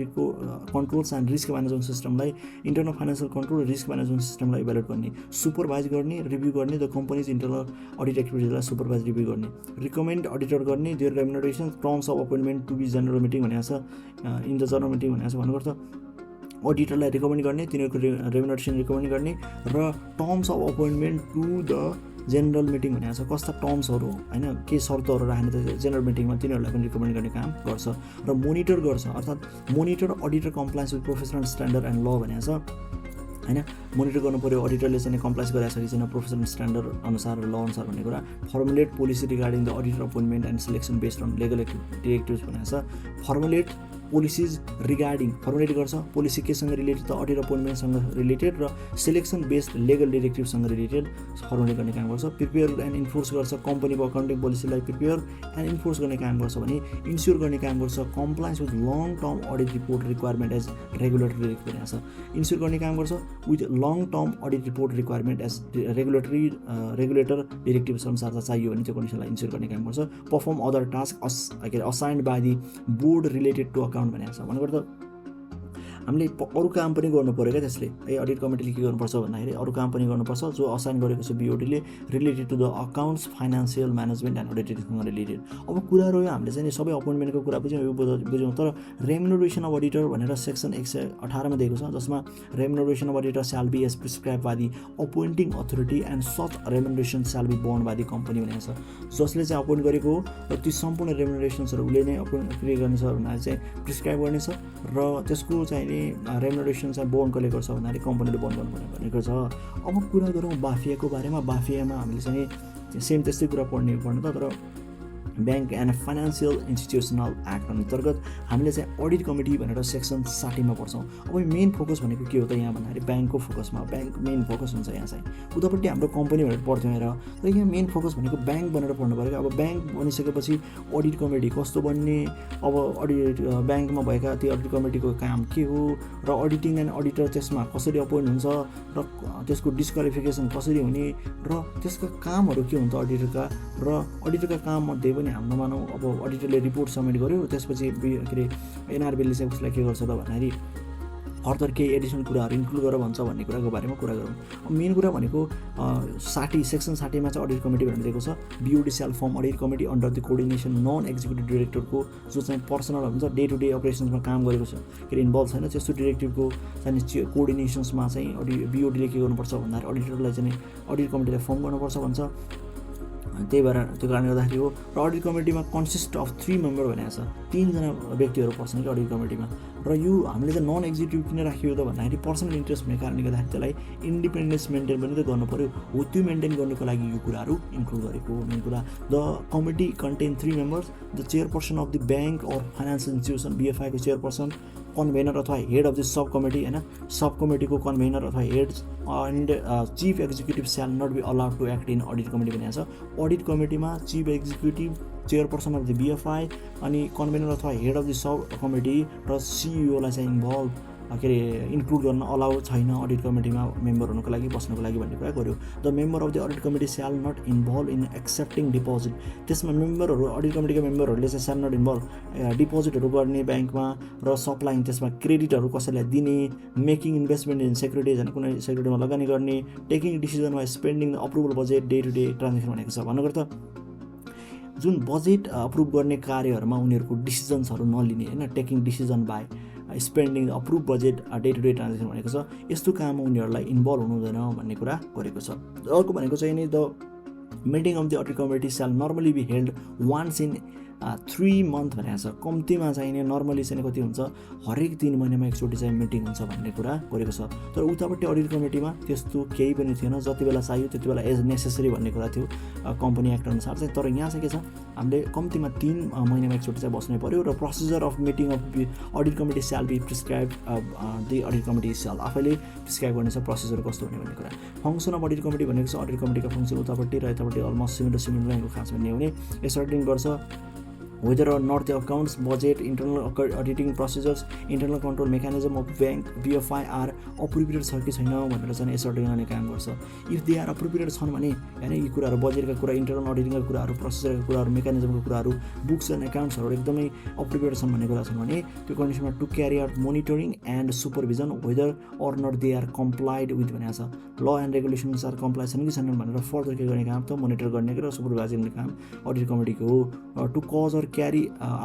controls and risk management सिस्टमलाई, इन्टरनल फाइनेन्सियल कन्ट्रोल र रिस्क म्यानेजमेन्ट सिस्टमलाई इभ्यालुएट गर्ने। सुपरभाइज गर्ने, review गर्ने द कम्पनीज इन्टरनल अडिट एक्टिभिटिजलाई सुपरभाइज रिभ्यू गर्ने। रिकमेन्ड अडिटर गर्ने their remuneration terms of appointment to be general meeting भनेको छ इन द जनरल मिटिङ भनेको छ। भन्नुको अर्थ अडिटरलाई रिकमेन्ड गर्ने, तिनीहरूको रेम्युनरेसन रिकमेन्ड गर्ने र terms of appointment to the general meeting भनेको छ कस्ता टर्म्सहरू होइन के शर्तहरू राख्ने त जेनरल मिटिङमा तिनीहरूलाई पनि रिकमेन्ड गर्ने काम गर्छ। र मोनिटर गर्छ, अर्थात् monitor auditor compliance with professional standard and ल भनेको छ होइन। मोनिटर गर्नु पऱ्यो अडिटरले चाहिँ कम्प्लाइज गरेको छ कि छैन प्रोफेसनल स्ट्यान्डर्ड अनुसार र ल अनुसार भन्ने कुरा। Formulate policy regarding the auditor appointment and selection based on legal directives भनेको छ। फर्मुलेट पोलिसिज रिगार्डिङ, फर्मुलेट गर्छ पोलिसी केसँग रिलेटेड त अडिट अपोइन्टमेन्टसँग रिलेटेड र सिलेक्सन बेस्ड लिगल डिरेक्टिभसँग रिलेटेड फर्मुलेट गर्ने काम गर्छ। प्रिपेयर एन्ड इन्फोर्स गर्छ, कम्पनीको अकाउन्टिङ पोलिसीलाई प्रिपेयर एन्ड इन्फोर्स गर्ने काम गर्छ भने इन्स्योर गर्ने काम गर्छ compliance with long term audit report requirement as regulatory directive भनेको छ। इन्स्योर गर्ने काम गर्छ with long term audit report requirement as regulator directives अनुसार चाहियो भने त्यो कन्डिसनलाई इन्स्योर गर्ने काम गर्छ। Perform other task assigned by the board related to account भनेको छ। भनेको त हामीले अरू काम पनि गर्नु पऱ्यो क्या त्यसले अडिट कमिटीले के गर्नुपर्छ भन्दाखेरि अरू काम पनि गर्नुपर्छ जो असाइन गरेको छ बिओडीले related to the accounts financial management and अडिटिङसँग रिलेटेड। अब कुरा रह्यो हामीले चाहिँ सबै अपोइन्टमेन्टको कुरा बुझ्यौँ यो बुझ्यौँ, तर रेम्युनरेसन अफ अडिटर भनेर सेक्सन 118 मा दिएको छ जसमा remuneration of auditor shall be as prescribe by the appointing authority and such remuneration shall be borne by the company भनेको छ। जसले चाहिँ अपोइन्ट गरेको हो र ती सम्पूर्ण रेम्युनरेसन्सहरू उसले नै क्रिएट गर्ने छ भन्दाखेरि चाहिँ प्रिस्क्राइब गर्ने छ र त्यसको चाहिँ रेम्युनरेसन चाहिँ बोर्न कसले गर्छ भन्दाखेरि कम्पनीले बोर्न गर्नुपर्ने भनेको छ। अब कुरा गरौँ बाफियाको बारेमा। बाफियामा हामीले चाहिँ सेम त्यस्तै कुरा पढ्नु त, तर bank and financial institutional act अन्तर्गत हामीले चाहिँ अडिट कमिटी भनेर सेक्सन 60 मा पढ्छौँ। अब मेन फोकस भनेको के हो त यहाँ भन्दाखेरि ब्याङ्कको फोकसमा, ब्याङ्क मेन फोकस हुन्छ यहाँ चाहिँ। उतापट्टि हाम्रो कम्पनी भनेर पढ्थ्यौँ हेर, तर यहाँ मेन फोकस भनेको ब्याङ्क भनेर पढ्नु पऱ्यो। अब ब्याङ्क बनिसकेपछि अडिट कमिटी कस्तो बन्ने, अब अडिट ब्याङ्कमा भएका त्यो अडिट कमिटीको काम के हो र अडिटिङ एन्ड अडिटर त्यसमा कसरी अपोइन्ट हुन्छ र त्यसको डिस्क्वालिफिकेसन कसरी हुने र त्यसका कामहरू के हुन्छ अडिटरका, र अडिटरका काममध्ये पनि हाम्रो मानौँ अब अडिटरले रिपोर्ट सबमिट गर्यो त्यसपछि के अरे एनआरबीले चाहिँ उसलाई के गर्छ त भन्दाखेरि फर्दर केही एडिसनल कुराहरू इन्क्लुड गर भन्छ भन्ने कुराको बारेमा कुरा गरौँ। मेन कुरा भनेको 60 सेक्सन 60 मा चाहिँ अडिट कमिटी भनेर दिएको छ। BOD shall form audit committee under the coordination non executive डिरेक्टरको जो चाहिँ पर्सनल हुन्छ डे टु डे अपरेसन्समा काम गरेको छ के अरे इन्भल्भ छैन, त्यस्तो डिरेक्टिभको चाहिँ कोअर्डिनेसन्समा चाहिँ BOD ले के गर्नुपर्छ भन्दाखेरि अडिटरलाई चाहिँ अडिट कमिटीलाई फर्म गर्नुपर्छ भन्छ। त्यही भएर त्यो कारणले गर्दाखेरि हो। र अडिट कमिटीमा कन्सिस्ट अफ 3 मेम्बर भनेको छ, 3 जना व्यक्तिहरू पर्छन् कि अडिट कमिटीमा। र यो हामीले चाहिँ नन एक्जिक्युटिभ किन राखियो त भन्दाखेरि पर्सनल इन्ट्रेस्ट हुने कारणले गर्दाखेरि त्यसलाई इन्डिपेन्डेन्स मेन्टेन पनि त गर्नु पऱ्यो हो, त्यो मेन्टेन गर्नुको लागि यो कुराहरू इन्क्लुड गरेको मेन कुरा। The committee contain 3 members, the chairperson of the bank or financial institution BFI को चेयरपर्सन, कन्भेनर अथवा head of the sub committee होइन, सब कमिटीको कन्भेनर अथवा head and chief executive shall not be allowed to act in audit committee भनेको छ। Audit कमिटीमा chief executive, chairperson of the BFI अनि convener अथवा head of the sub committee र CEO लाई चाहिँ इन्भल्भ के अरे इन्क्लुड गर्न अलाउ छैन अडिट कमिटीमा मेम्बर हुनुको लागि बस्नुको लागि भन्ने कुरा गर्यो। The member of the audit committee shall not involve in accepting deposit, त्यसमा मेम्बरहरू अडिट कमिटीका मेम्बरहरूले चाहिँ स्याल नट इन्भल्भ डिपोजिटहरू गर्ने ब्याङ्कमा र सप्लाइङ त्यसमा क्रेडिटहरू कसैलाई दिने, मेकिङ इन्भेस्टमेन्ट इन सेक्युरिटिज होइन कुनै सेक्युरिटीमा लगानी गर्ने, टेकिङ डिसिजन वा spending approval budget day to day transaction भनेको छ। भन्नुको त जुन बजेट अप्रुभ गर्ने कार्यहरूमा उनीहरूको डिसिजन्सहरू नलिने होइन, taking decision by spending approve budget day to day transaction भनेको छ, यस्तो काममा उनीहरूलाई इन्भल्भ हुनु हुँदैन भन्ने कुरा गरेको छ। अर्को भनेको चाहिँ नि the meeting of the audit committee shall normally be held once in 3 month भनेको छ। कम्तीमा चाहिने नर्मली चाहिँ कति हुन्छ, हरेक 3 महिनामा एकचोटि चाहिँ मिटिङ हुन्छ भन्ने कुरा गरेको छ। तर उतापट्टि अडिट कमिटीमा त्यस्तो केही पनि थिएन, जति बेला चाहियो त्यति बेला एज नेसेसरी भन्ने कुरा थियो कम्पनी एक्ट अनुसार चाहिँ। तर यहाँ चाहिँ के छ, हामीले कम्तीमा 3 महिनामा एकचोटि चाहिँ बस्नै पर्यो र procedure of meeting of audit committee shall be prescribe the audit committee shall, आफैले प्रिस्क्राइब गर्ने छ प्रोसिजर कस्तो हुने भन्ने कुरा। फङ्सन अफ अडिट कमिटी भनेको छ अडिट कमिटीका फङ्सन उतापट्टि र यतापट्टि अलमोस्ट सिमिलर लाइनको खास भन्ने हुने। यसर्टिङ गर्छ whether or not the accounts, budget, internal auditing procedures, internal control mechanism of bank BFI are appropriate छ कि छैन भनेर चाहिँ यसर्टिङ गर्ने काम गर्छ। इफ दे आर अप्रोप्रिएट छन् भने हैन यी कुराहरू बजेटका कुरा, इन्टरनल अडिटिङका कुराहरू, प्रोसिजरका कुराहरू, मेकानिजमका कुराहरू, बुक्स एन्ड एकाउन्ट्सहरू एकदमै अप्रोप्रिएट छन् भन्ने कुरा छन् भने त्यो कन्डिसनमा to carry out monitoring and supervision whether or not they are complied with भनेको छ। ल एन्ड रेगुलेसन्स आर कम्प्लाइ छन् कि छैनन् भनेर फर्दर के गर्ने काम त मोनिटर गर्ने र सुपरभाइज गर्ने काम अडिट कमिटीको हो। To cause or carry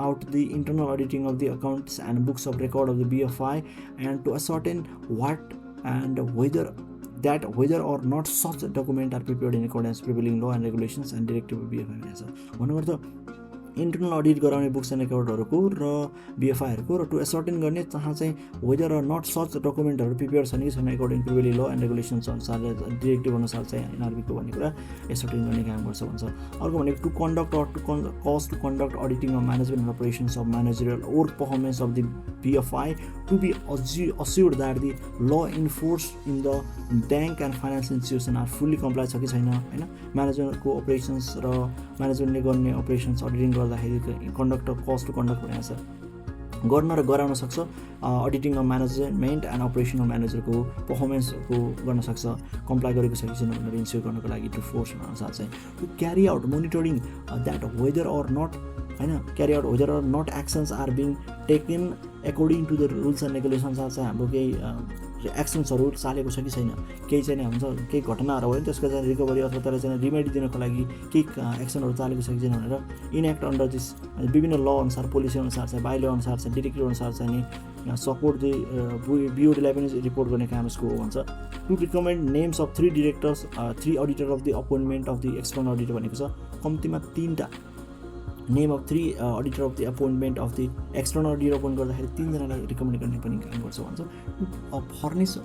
out the internal auditing of the accounts and books of record of the BFI and to ascertain what and whether or not such document are prepared in accordance with prevailing law and regulations and directive of BFI भन्नु गर्दा internal audit गराउने books and रेकर्डहरूको र BFIहरूको र to ascertain गर्ने जहाँ चाहिँ वेदर अर नट सच डकुमेन्टहरू प्रिपेयर छन् कि छैन according to prevailing law and regulations अनुसार डिरेक्टिभ अनुसार चाहिँ NRB को भन्ने कुरा एसर्टेन गर्ने काम गर्छ भन्छ। अर्को भनेको to conduct or to cause to conduct auditing of management and operations of managerial or performance of the BFI to be assured that the law enforce in the bank and financial institution are fully comply छ कि छैन होइन। म्यानेजमेन्टको operations र म्यानेजमेन्टले गर्ने operations auditing गर्दाखेरि conduct cause to conduct भनेको छ गर्न र गराउन सक्छ। Auditing of management and operational म्यानेजरको पर्फर्मेन्सको गर्न सक्छ, कम्प्लाई गरेको छ कि छैन भनेर इन्स्योर गर्नको लागि टु फोर्स अनुसार चाहिँ to carry out monitoring that whether or not होइन carry out whether or not actions are being taken according to the rules and regulations चाहिँ हाम्रो केही एक्सन्सहरू चालेको छ कि छैन, केही चाहिँ हुन्छ केही घटनाहरू भयो त्यसको चाहिँ रिकभरी अथवा त्यसलाई चाहिँ रिमेडी दिनको लागि केही एक्सनहरू चालेको छ कि छैन भनेर इनएक्ट अन्डर दिस विभिन्न ल अनुसार पोलिसी अनुसार चाहिँ बाइ ल अनुसार चाहिँ डिरेक्टिभ अनुसार चाहिँ नि सपोर्ट BODलाई पनि रिपोर्ट गर्ने काम यसको हो भन्छ। To recommend names of 3 directors 3 auditor of the appointment of the external auditor भनेको छ। कम्तीमा 3टा name of 3 auditor of the appointment of the external auditor appoint गर्दाखेरि 3 जनालाई रिकमेन्ड गर्ने पनि काम गर्छ भन्छ। Furnish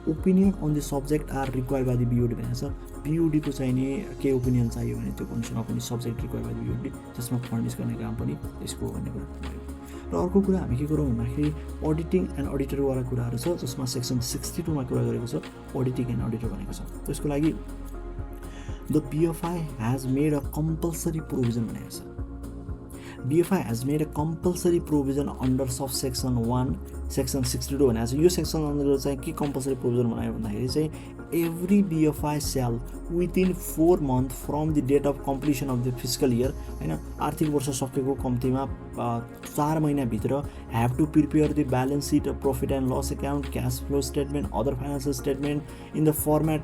opinion on the subject are required by the BOD भनेको छ। BOD को चाहिँ नि के ओपिनियन चाहियो भने त्यो कन्डिसनमा पनि subject required by the BOD त्यसमा फर्निस गर्ने काम पनि यसको भन्ने कुरा भयो। र अर्को कुरा हामी के गरौँ भन्दाखेरि अडिटिङ एन्ड अडिटरवाला कुराहरू छ जसमा सेक्सन 62 मा कुरा गरेको छ अडिटिङ एन्ड अडिटर भनेको छ। त्यसको लागि the BFI has made a compulsory provision भनेको छ। BFI has made a compulsory provision under subsection 1 section 62 भनेको छ। यो सेक्सन अन्तर्गत चाहिँ के कम्पल्सरी प्रोभिजन बनायो भन्दाखेरि चाहिँ every BFI shall within 4 months from the date of completion of the fiscal year, हैन, आर्थिक वर्ष सकेको कम्तीमा 4 महिनाभित्र have to prepare the balance sheet, profit and loss account, cash flow statement, other financial statement in the format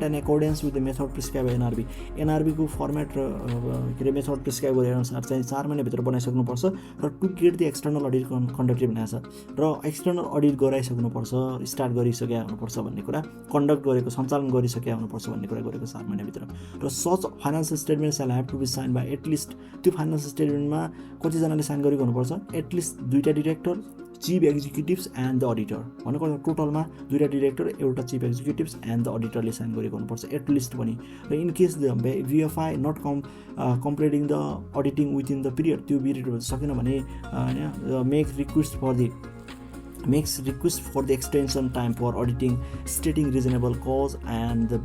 and accordance with the method prescribed by NRB. NRB को format र के अरे मेथड प्रिस्क्राइब गरे अनुसार चाहिँ 4 महिनाभित्र बनाइसक्नुपर्छ र to get the external audit conducted भनेको छ र एक्सटर्नल अडिट गराइसक्नुपर्छ, स्टार्ट गरिसकेका हुनुपर्छ भन्ने कुरा, कन्डक्ट गरेको सञ्चालन गरिसकेका हुनुपर्छ भन्ने कुरा गरेको 4 महिनाभित्र। र such financial statement shall have to be signed by at least, त्यो फाइनान्सियल स्टेटमेन्टमा कतिजनाले साइन गरेको हुनुपर्छ, एटलिस्ट 2टा director, chief executives and the auditor, भनेको टोटलमा 2टा डिरेक्टर, एउटा चिफ एक्जिक्युटिभ्स एन्ड द अडिटरले साइन गरेको हुनुपर्छ एटलिस्ट पनि। र in case the VFI not completing the auditing within the period, त्यो पिरियड सकेन भने makes request for the extension time for auditing, stating reasonable cause, and the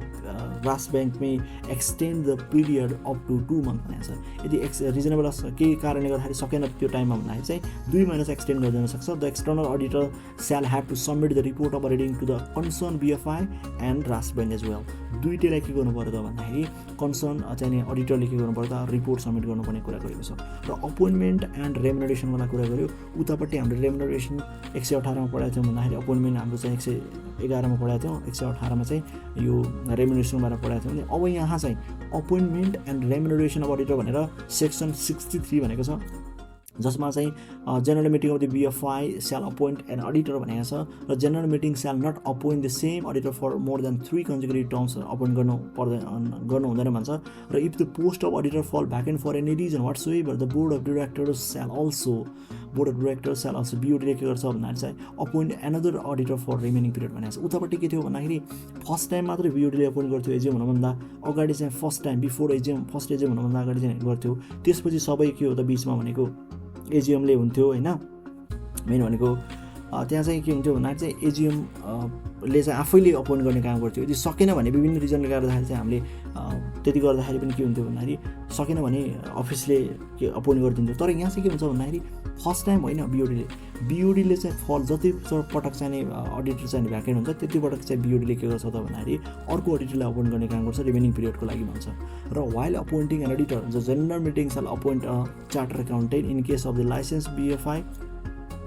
RAS bank may extend the period up to 2 months भनेको छ। यदि reasonable केही कारणले गर्दाखेरि सकेन त्यो टाइममा भन्दाखेरि चाहिँ 2 महिना चाहिँ एक्सटेन्ड गरिदिन सक्छ। The external auditor shall have to submit the report of auditing to the concerned BFI and RAS bank as well। दुईटैलाई के गर्नु पर्यो त भन्दाखेरि कन्सर्न चाहिँ अडिटरले के गर्नु पर्यो त, रिपोर्ट सबमिट गर्नुपर्ने कुरा गरेको छ। र अपोइन्टमेन्ट एन्ड रेमुनरेसनवाला कुरा गर्यो, उतापट्टि हामीले रेमुनरेसन 118 मा पढाएको थियौँ भन्दाखेरि अपोइन्टमेन्ट हाम्रो चाहिँ 111 मा पढाएको थियौँ, 118 मा चाहिँ यो रेमुनरेसनबाट पढाएको थियौँ। अब यहाँ चाहिँ appointment and remuneration of auditor भनेर सेक्सन 63 भनेको छ, जसमा चाहिँ general meeting of the BFI shall appoint an auditor भनेको छ। र general meeting shall not appoint the same auditor for more than 3 consecutive terms appoint गर्नु हुँदैन भन्छ। र if the post of auditor fall vacant for any reason whatsoever the board of directors shall also BOD-ले के गर्छ भन्दाखेरि चाहिँ appoint another auditor for remaining period भनेको छ। उतापट्टि के थियो भन्दाखेरि फर्स्ट टाइम मात्रै BOD-ले अपोइन्ट गर्थ्यो, एजिएम हुनुभन्दा अगाडि चाहिँ first time before AGM, first AGM हुनुभन्दा अगाडि चाहिँ गर्थ्यो। त्यसपछि सबै के हो त बिचमा भनेको एजिएमले हुन्थ्यो होइन। मेन भनेको त्यहाँ चाहिँ के हुन्थ्यो भन्दाखेरि चाहिँ एजिएमले चाहिँ आफैले अपोइन्ट गर्ने काम गर्थ्यो। यदि सकेन भने विभिन्न रिजनले गर्दाखेरि चाहिँ हामीले त्यति गर्दाखेरि पनि के हुन्थ्यो भन्दाखेरि सकेन भने अफिसले के अपोइन्ट गरिदिन्थ्यो। तर यहाँ चाहिँ के हुन्छ भन्दाखेरि फर्स्ट टाइम होइन, BOD-ले चाहिँ फल जति पटक चाहिँ अडिटर चाहिँ भ्याकेन्ट हुन्छ त्यति पटक चाहिँ BOD-ले के गर्छ त भन्दाखेरि अर्को अडिटरलाई अपोइन्ट गर्ने काम गर्छ रिमेनिङ पिरियडको लागि भन्छ। र while appointing an auditor the general meeting shall appoint a charter accountant in case of the license BFI,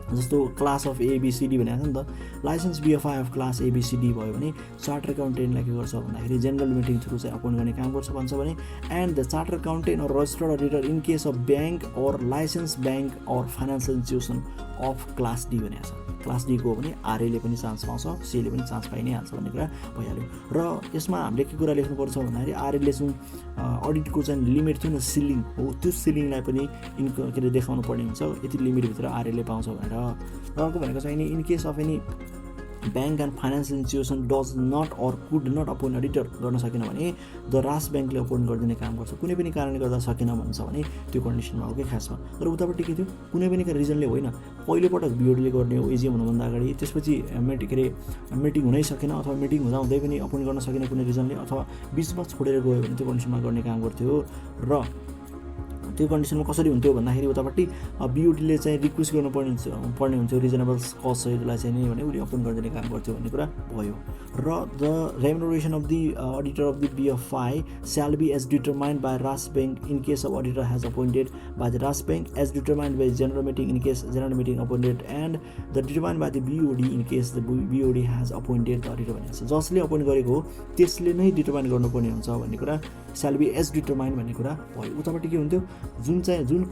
जस्तो क्लास अफ ABCD भनेको छ नि त, license BFI of class ABCD भयो भने चार्टर अकाउन्टेन्टलाई के गर्छ भन्दाखेरि जेनरल मिटिङ थ्रु चाहिँ अपोइन्ट गर्ने काम गर्छ भन्छ भने। And the charter accountant or registered auditor in case of bank or license bank or financial institution of class D भनेको छ। क्लास D को हो भने RA-ले पनि चान्स पाउँछ, C-ले पनि चान्स पाइ नै हाल्छ भन्ने कुरा भइहाल्यो। र यसमा हामीले के कुरा लेख्नुपर्छ भन्दाखेरि RA-ले जुन अडिटको चाहिँ लिमिट थियो नि, सिलिङ हो, त्यो सिलिङलाई पनि के अरे देखाउनु पर्ने हुन्छ, यति लिमिटभित्र RA-ले पाउँछ भनेर। र अर्को भनेको चाहिँ in case of any bank and financial institution does not or could not appoint auditor गर्न सकेन भने द RAS ब्याङ्कले अपोइन्ट गरिदिने काम गर्छ। कुनै पनि कारणले गर्दा सकेन भन्छ भने त्यो कन्डिसनमा हो कि खासमा। तर उतापट्टि के थियो, कुनै पनि रिजनले होइन, पहिलोपटक BOD-ले गर्ने हो एजिएम हुनुभन्दा अगाडि, त्यसपछि मिटिङ हुनै सकेन अथवा मिटिङ हुँदा हुँदै पनि अपोइन्ट गर्न सकेन कुनै रिजनले, अथवा बिचमा छोडेर गयो भने त्यो कन्डिसनमा गर्ने काम गर्थ्यो। र त्यो कन्डिसनमा कसरी हुन्थ्यो भन्दाखेरि उतापट्टि BOD-ले चाहिँ रिक्वेस्ट गर्नुपर्ने हुन्थ्यो रिजनेबल कज सहितलाई चाहिँ नि भने उसले अपोइन्ट गरिदिने काम गर्थ्यो भन्ने कुरा भयो। र the remuneration of the auditor of the BFI shall be as determined by RAS bank in case of auditor has appointed by the RAS bank as determined by general meeting in case general meeting appointed and the determined by the BOD in case the BOD has appointed the auditor भनेको छ। जसले appoint गरेको हो त्यसले नै determine गर्नुपर्ने हुन्छ भन्ने कुरा, स्याल बी एज डिटरमाइन्ड भन्ने कुरा भयो। उतापट्टि के हुन्थ्यो, जुन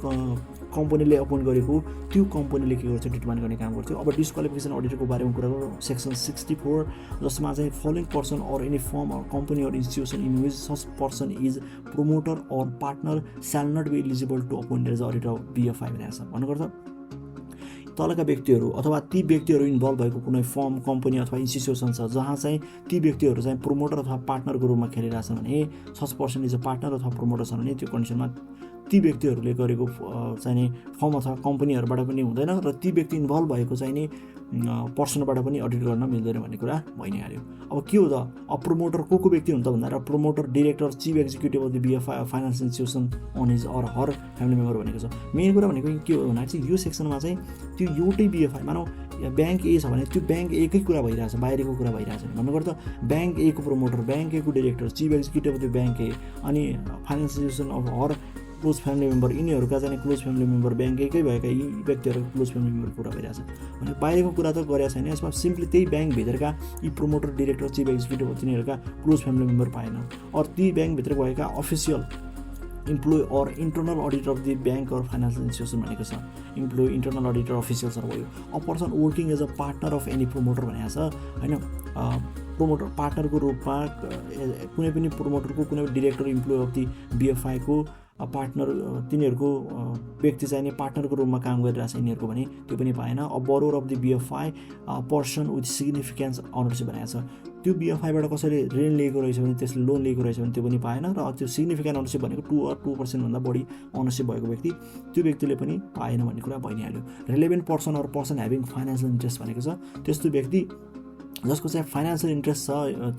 कम्पनीले अपोइन्ट गरेको त्यो कम्पनीले के गर्छ डिटरमाइन गर्ने काम गर्थ्यो। अब डिस्क्वालिफिकेसन अडिटरको बारेमा कुरा गरौँ, सेक्सन 64, जसमा चाहिँ following person or any firm or company or institution in which such person is promoter or partner shall not be eligible to appoint as auditor of BFI भनेको छ। भन्नुपर्छ तलका व्यक्तिहरू अथवा ती व्यक्तिहरू इन्भल्भ भएको कुनै फर्म, कम्पनी अथवा इन्स्टिट्युसन छ जहाँ चाहिँ ती व्यक्तिहरू चाहिँ प्रोमोटर अथवा पार्टनरको रूपमा खेलिरहेछन् भने, such person is a partner अथवा प्रोमोटर छन् भने त्यो कन्डिसनमा ती व्यक्तिहरूले गरेको चाहिँ नि फर्म अथवा कम्पनीहरूबाट पनि हुँदैन र ती व्यक्ति इन्भल्भ भएको चाहिँ नि पर्सनबाट पनि अडिट गर्न मिल्दैन भन्ने कुरा भइ नै हाल्यो। अब के हो त, अब प्रोमोटर को व्यक्ति हुन्छ भन्दा promoter, director, chief executive of the BFI financial institution on his or her family member भनेको छ। मेन कुरा भनेको के हो भन्दा चाहिँ यो सेक्सनमा चाहिँ त्यो एउटै BFI, मानौ ब्याङ्क ए छ भने त्यो ब्याङ्क एकै कुरा भइरहेछ, बाहिरको कुरा भइरहेछ भन्नुको अर्थ ब्याङ्क ए को प्रमोटर, ब्याङ्क ए को director, chief executive of the bank ए अनि financial institution of her close family member, यिनीहरूका चाहिँ क्लोज फ्यामिली मेम्बर ब्याङ्क एकै भएका यी व्यक्तिहरूको क्लोज फ्यामिली मेम्बरको कुरा भइरहेछ भने बाहिरको कुरा त गरेको छैन। यसमा सिम्पली त्यही ब्याङ्कभित्रका यी प्रमोटर, डिरेक्टर, चिफ एक्जिक्युटिभ तिनीहरूका क्लोज फ्यामिली मेम्बर पाएन। अरू ती ब्याङ्कभित्र भएका official employee or internal auditor of the bank or financial institution भनेको छ। इम्प्लोइ, इन्टरनल अडिटर, अफिसियल्सहरू भयो। A person working as a partner of any promoter भनेको छ होइन। प्रमोटर पार्टनरको रूपमा कुनै पनि प्रमोटरको, कुनै पनि डिरेक्टर, इम्प्लोइ अफ दि बिएफआईको पार्टनर, तिनीहरूको व्यक्ति चाहिँ नि पार्टनरको रूपमा काम गरिरहेछ यिनीहरूको भने त्यो पनि पाएन। A borrower of the BFI person with significance ownership भनेको छ। त्यो बिएफआईबाट कसैले ऋण लिएको रहेछ भने, त्यसले लोन लिएको रहेछ भने त्यो पनि पाएन। र त्यो सिग्निफिकेन्ट अनरसिप भनेको 2% बढी अनरसिप भएको व्यक्ति, त्यो व्यक्तिले पनि पाएन भन्ने कुरा भइहाल्यो। Relevant person or person having financial interest भनेको छ त्यस्तो व्यक्ति जसको चाहिँ फाइनेन्सियल इन्ट्रेस्ट छ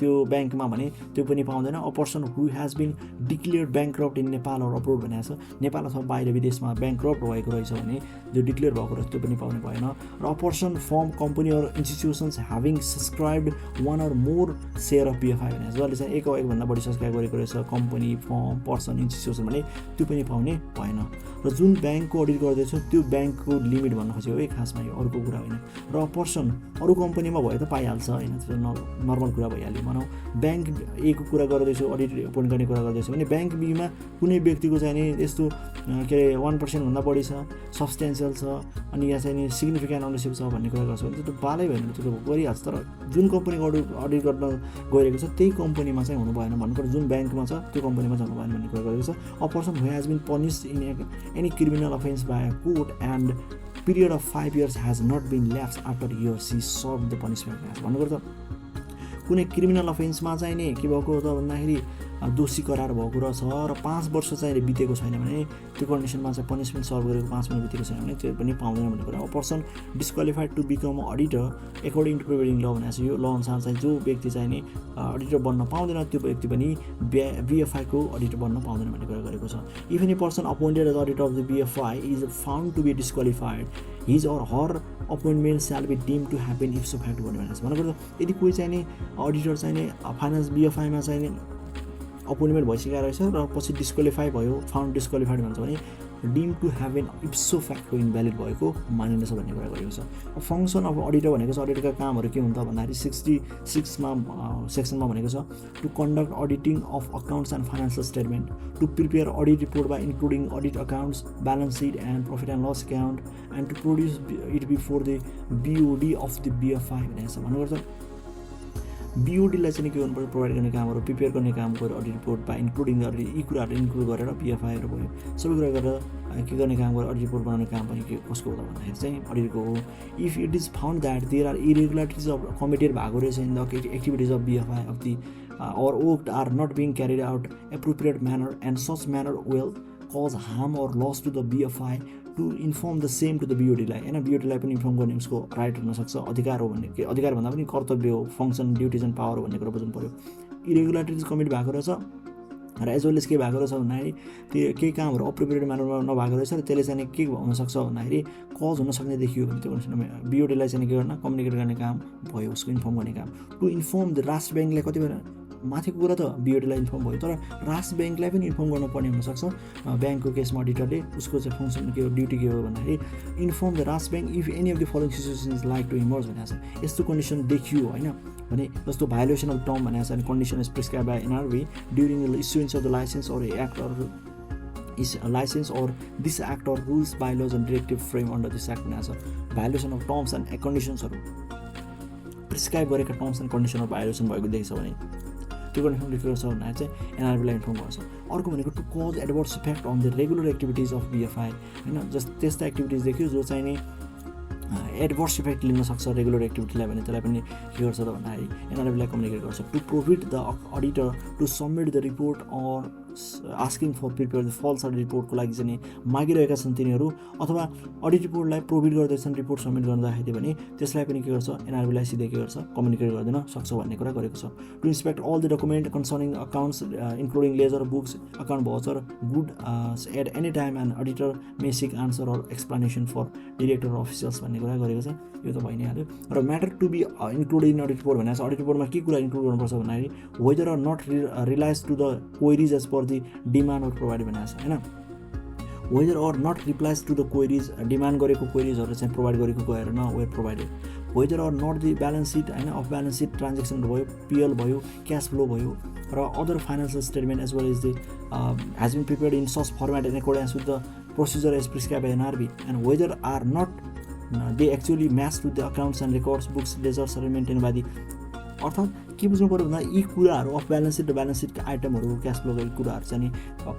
त्यो ब्याङ्कमा भने त्यो पनि पाउँदैन। A person who has been declared bankrupt in Nepal or abroad भनेको छ। नेपाल अथवा बाहिर विदेशमा ब्याङ्क्रप्ट भएको रहेछ भने जो डिक्लेयर भएको रहेछ त्यो पनि पाउने भएन। र a person firm, company or institutions having subscribed one or more share of BFI भनेको छ। जसले चाहिँ एकभन्दा बढी सब्सक्राइब गरेको रहेछ कम्पनी, फर्म, पर्सन, इन्स्टिट्युसन भने त्यो पनि पाउने भएन। र जुन ब्याङ्कको अडिट गर्दैछ त्यो ब्याङ्कको लिमिट भन्न खोजेको है खासमा, यो अरूको कुरा होइन। र अ पर्सन अरू कम्पनीमा भयो त पाइहाल्छ होइन, त्यो नर्मल कुरा भइहाल्यो। भनौँ ब्याङ्क ए को कुरा गर्दैछु, अडिट एपोइन्ट गर्ने कुरा गर्दैछु भने ब्याङ्क बीमा कुनै व्यक्तिको चाहिँ नि यस्तो के अरे 1%भन्दा बढी छ, सब्सटेन्सियल छ अनि यहाँ चाहिँ नि सिग्निफिकेन्ट अनरसिप छ भन्ने कुरा गर्छ भने त्यो बालै भएन, त्यो त गरिहाल्छ। तर जुन कम्पनीको अडिट गर्न गइरहेको छ त्यही कम्पनीमा चाहिँ हुनु भएन भन्नुपर्छ, जुन ब्याङ्कमा छ त्यो कम्पनीमा जानु भएन भन्ने कुरा गरेको छ। A person who has been punished in any criminal offence by a court and period of 5 years has not been lapsed after he or she served the punishment भन्नुको त कुनै क्रिमिनल अफेन्समा चाहिँ नि के भएको त भन्दाखेरि दोषी करार भएको रहेछ र 5 वर्ष चाहिँ बितेको छैन भने त्यो कन्डिसनमा चाहिँ पनिसमेन्ट सर्भ गरेको 5 महिना बितेको छैन भने त्यो पनि पाउँदैन भन्ने कुरा। A person disqualified to become a auditor according to prevailing law भनेको छ। यो ल अनुसार चाहिँ जो व्यक्ति चाहिँ नि अडिटर बन्न पाउँदैन त्यो व्यक्ति पनि बिएफआईको अडिटर बन्न पाउँदैन भन्ने कुरा गरेको छ। If any person appointed as auditor of the BFI is found to be disqualified his or her appointment shall be deemed to happen if so fact भन्ने भनेको छ। भन्नुपर्दा यदि कोही चाहिँ नि अडिटर चाहिँ नि फाइनेन्स बिएफआईमा चाहिँ नि अपोइन्टमेन्ट भइसकेको रहेछ र पछि डिस्क्वालिफाई भयो, फाउन्ड डिस्क्वालिफाइड भन्छ भने deem to have an ipso facto invalid भएको मानिनेछ भन्ने कुरा गरेको छ। फङ्सन अफ अडिटर भनेको छ अडिटका कामहरू के हुन्छ भन्दाखेरि 66मा सेक्सनमा भनेको छ to conduct auditing of accounts and financial statement, to prepare audit report by including audit accounts, balance sheet and profit and loss account and to produce it before the BOD of the BFI भनेको छ। भन्नुपर्छ बिओडीलाई चाहिँ के गर्नुपर्छ, provide गर्ने कामहरू, prepare गर्ने काम गरेर अडिट रिपोर्ट बाई इन्क्लुडिङ यी कुराहरू इन्क्लुड गरेर बिएफआईहरू भयो सबै कुरा गरेर के गर्ने काम गरेर अडिट रिपोर्ट बनाउने काम पनि के कसको होला भन्दाखेरि चाहिँ अडिटको हो। If it is found that there are irregularities of committed भएको रहेछ in the activities of BFI of the or work are not being carried out appropriate manner and such manner will cause harm or loss to the BFI to inform the same to the BOD लाई हैन। BOD लाई पनि inform गर्ने उसको right हुन सक्छ, अधिकार हो भन्ने, के अधिकार भन्दा पनि कर्तव्य हो, फङ्सन, ड्युटिज एन्ड पावर भन्ने कुरा बुझ्नु पर्यो। इरेगुलारिटिज कमिट भएको रहेछ र एज वेल एज के भएको रहेछ भन्दाखेरि त्यो केही कामहरू अप्रोप्रिएट म्यानरमा नभएको रहेछ र त्यसले चाहिँ के हुनसक्छ भन्दाखेरि कज हुन सक्ने देखियो भने त्यो कन्डिसनमा बिओडीलाई चाहिँ के गर्न कम्युनिकेट गर्ने काम भयो, उसको इन्फर्म गर्ने काम। टु इन्फर्म द राष्ट्र ब्याङ्कलाई कति बेला माथिको कुरा त बिओडीलाई इन्फर्म भयो, तर राष्ट्र ब्याङ्कलाई पनि इन्फर्म गर्नुपर्ने हुनसक्छ। ब्याङ्कको केसमा अडिटरले उसको चाहिँ फङ्सन के हो, ड्युटी के हो भन्दाखेरि inform the Rastra bank if any of the following situations like to emerge भनेको छ। यस्तो कन्डिसन देखियो होइन भने जस्तो भायोलेसन अफ टर्म भनेको छ अनि condition is prescribe by NRB during the issuance of the licence or act or license or this act or rules, bylaws and directive frame under this act भनेको छ। Violation of terms and कन्डिसन्सहरू prescribe गरेका terms and condition of violation भएको देख्छ भने त्यो condition difference छ भन्दा चाहिँ एनआरबीलाई इन्फर्म गर्छ। अर्को भनेको to cause adverse effect on the regular activities of BFI होइन, त्यस्ता एक्टिभिटिज देखियो जो चाहिँ नि एडभर्स इफेक्ट लिन सक्छ रेगुलर एक्टिभिटीलाई भने त्यसलाई पनि के गर्छ त भन्दाखेरि एनआरबीलाई कम्युनिकेट गर्छ। To provide the auditor to submit the report or asking for prepare the false audit रिपोर्टको लागि चाहिँ मागिरहेका छन् तिनीहरू, अथवा अडिट रिपोर्टलाई प्रोभिड गर्दैछन् रिपोर्ट सब्मिट गर्दाखेरि भने त्यसलाई पनि के गर्छ, एनआरबीलाई सिधै के गर्छ, कम्युनिकेट गर्दैन सक्छ भन्ने कुरा गरेको छ। To inspect all the document concerning accounts including ledger, books, account voucher, good at any time and auditor may seek answer or explanation for director officials भन्ने कुरा गरेको छ। यो त भइ नै हाल्यो। र matter to be included in audit report भनेको छ अडिट रिपोर्टमा के कुरा इन्क्लुड गर्नुपर्छ भन्दाखेरि whether are not replies to the queries as per the demand or provide भनेको छ होइन। Whether or not replies to the queries, demand गरेको क्वेरिजहरू चाहिँ प्रोभाइड गरेको गएर न were provided. Whether or not the balance sheet होइन, अफ ब्यालेन्स सिट ट्रान्जेक्सन भयो, पिएल भयो, क्यास फ्लो भयो र other financial statement as well as the has been prepared in such format in accordance with the procedure as prescribe by NRB and whether are not they actually match to the accounts and records, books, ledgers are maintain by the. अर्थात् के बुझ्नु पऱ्यो भन्दा यी कुराहरू of balance sheet र balance सिटका आइटमहरू, क्यास फ्लो गरेको कुराहरू चाहिँ नि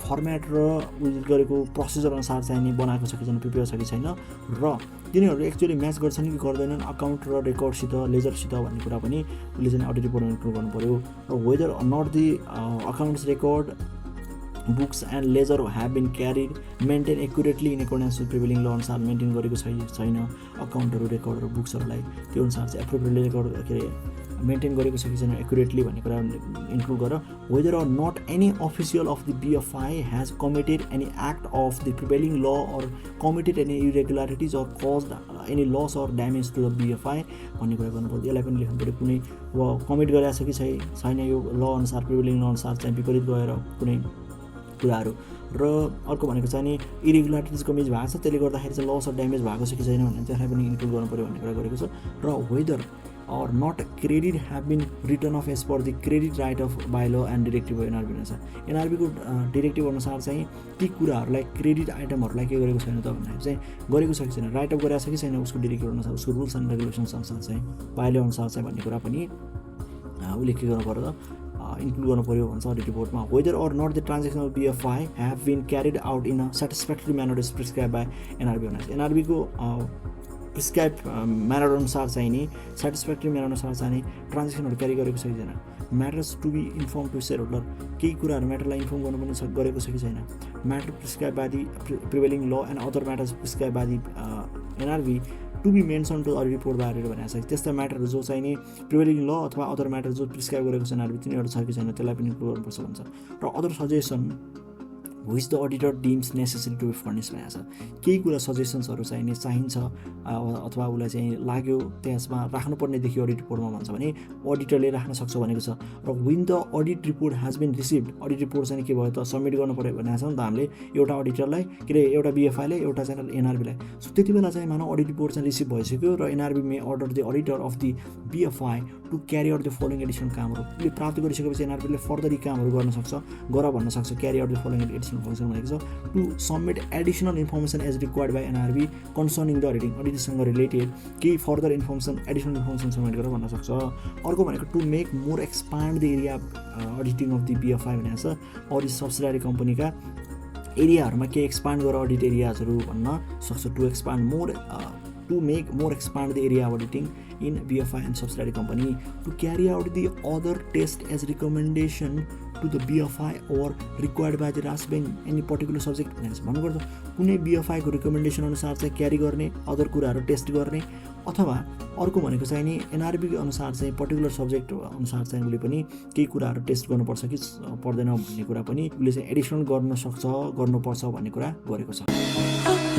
फर्मेट र उयो गरेको प्रोसिजर अनुसार चाहिँ नि बनाएको छ कि छैन, प्रिपेयर छ कि छैन, र तिनीहरू एक्चुअली म्याच गर्छन् कि गर्दैनन् अकाउन्ट र रेकर्डसित, लेजरसित भन्ने कुरा पनि उसले चाहिँ अडिट रिपोर्टमा इन्क्लुड गर्नु पऱ्यो। र whether not the accounts, record, books and ledger have been carried maintain accurately in accordance with prevailing law अनुसार मेन्टेन गरेको छैन अकाउन्टहरू, रेकर्डहरू, बुक्सहरूलाई त्यो अनुसार चाहिँ एप्रोप्रिएटली रेकर्ड के अरे मेन्टेन गरेको छ कि छैन एक्युरेटली भन्ने कुरा इन्क्लुड गर। Whether are not any official of the BFI has committed any act of the prevailing law or committed any irregularities or caused any loss or damage to the BFI भन्ने कुरा गर्नुपर्छ। यसलाई पनि लेख्नु पऱ्यो, कुनै कमिट गरेको छ कि छैन यो ल अनुसार, प्रिभेलिङ ल अनुसार चाहिँ विपरीत गएर कुनै कुराहरू। र अर्को भनेको चाहिँ नि इरेगुलारिटिज कमिज भएको छ, त्यसले गर्दाखेरि चाहिँ लस अर ड्यामेज भएको छ कि छैन भने त्यसलाई पनि इन्क्लुड गर्नु पऱ्यो भन्ने कुरा गरेको छ। र weather or not credit have been written off as per the credit right of by law and directive NRB छ। एनआरबी को डिरेक्टिभ अनुसार चाहिँ ती कुराहरूलाई क्रेडिट आइटमहरूलाई के गरेको छैन त भन्दाखेरि चाहिँ गरेको छ कि छैन, राइट अफ गरेको छ कि छैन उसको डिरेक्टिभ अनुसार, उसको रुल्स एन्ड रेगुलेसन्स अनुसार चाहिँ, बाइ ल अनुसार चाहिँ भन्ने कुरा पनि उसले के गर्नु पर्यो त इन्क्लुड गर्नु पऱ्यो भन्छ अडिट रिपोर्टमा। Whether or not the transaction of BFI have been carried out in a satisfactory manner is prescribe by NRB भनेको एनआरबीको प्रिस्क्राइब म्यानर अनुसार चाहिँ नि, सेटिस्फ्याक्ट्री म्यानर अनुसार चाहिँ नि ट्रान्जेक्सनहरू क्यारी गरेको छ कि छैन, matters to be inform to share holder, केही कुराहरू म्याटरलाई इन्फर्म गर्नुपर्ने गरेको छ कि छैन, matter prescribe by the prevailing law and other matters prescribe by the NRB to be mention to audit report बारेर भनेको छ। त्यस्ता म्याटरहरू जो चाहिँ नि प्रिभेलिङ ल अथवा अदर म्याटर जो प्रिस्क्राइब गरेको छ एनआरबी तिनीहरू छ कि छैन त्यसलाई पनि इन्क्लुड गर्नुपर्छ भन्छ। र other suggestion which the auditor deems necessary to be furnished भनेको छ। केही कुरा सजेसन्सहरू चाहिने चाहिन्छ अथवा उसलाई चाहिँ लाग्यो त्यसमा राख्नुपर्नेदेखि अडिट रिपोर्टमा भन्छ भने अडिटरले राख्न सक्छ भनेको छ। र when the audit report has been received, audit report चाहिँ के भयो त सबमिट गर्नु पर्यो भनेको छ नि त हामीले, एउटा अडिटरलाई के अरे एउटा बिएफआईले एउटा चाहिँ एनआरबीलाई। सो त्यति बेला चाहिँ मानव अडिट रिपोर्ट चाहिँ रिसिभ भइसक्यो र NRB may order the auditor of the BFI to carry out the following additional कामहरू उसले प्राप्त गरिसकेपछि एनआरबीले फर्दर यी कामहरू गर्न सक्छ, गर भन्न सक्छ, carry out the following additional function भनेको छ। To submit additional information as required by NRB concerning the auditing, अडिटसँग रिलेटेड केही further information additional information submit गरेर भन्न सक्छ। अर्को भनेको to make more expand the area auditing of the BFI भनेको छ। अडिट सब्सिडियरी कम्पनीका एरियाहरूमा के एक्सपान्ड गरेर अडिट एरियाजहरू भन्न सक्छ। To make more expand the area auditing in BFI and subsidiary company to carry out the other test as recommendation to the BFI or required by the RAS bank any particular subject भन्नुपर्छ। कुनै BFI को recommendation अनुसार चाहिँ क्यारी गर्ने, other कुराहरू test गर्ने, अथवा अर्को भनेको चाहिँ नि एनआरबी अनुसार चाहिँ पर्टिकुलर सब्जेक्ट अनुसार चाहिँ उसले पनि केही कुराहरू टेस्ट गर्नुपर्छ कि पर्दैन भन्ने कुरा पनि उसले चाहिँ एडिसनल गर्न सक्छ, गर्नुपर्छ भन्ने कुरा गरेको छ।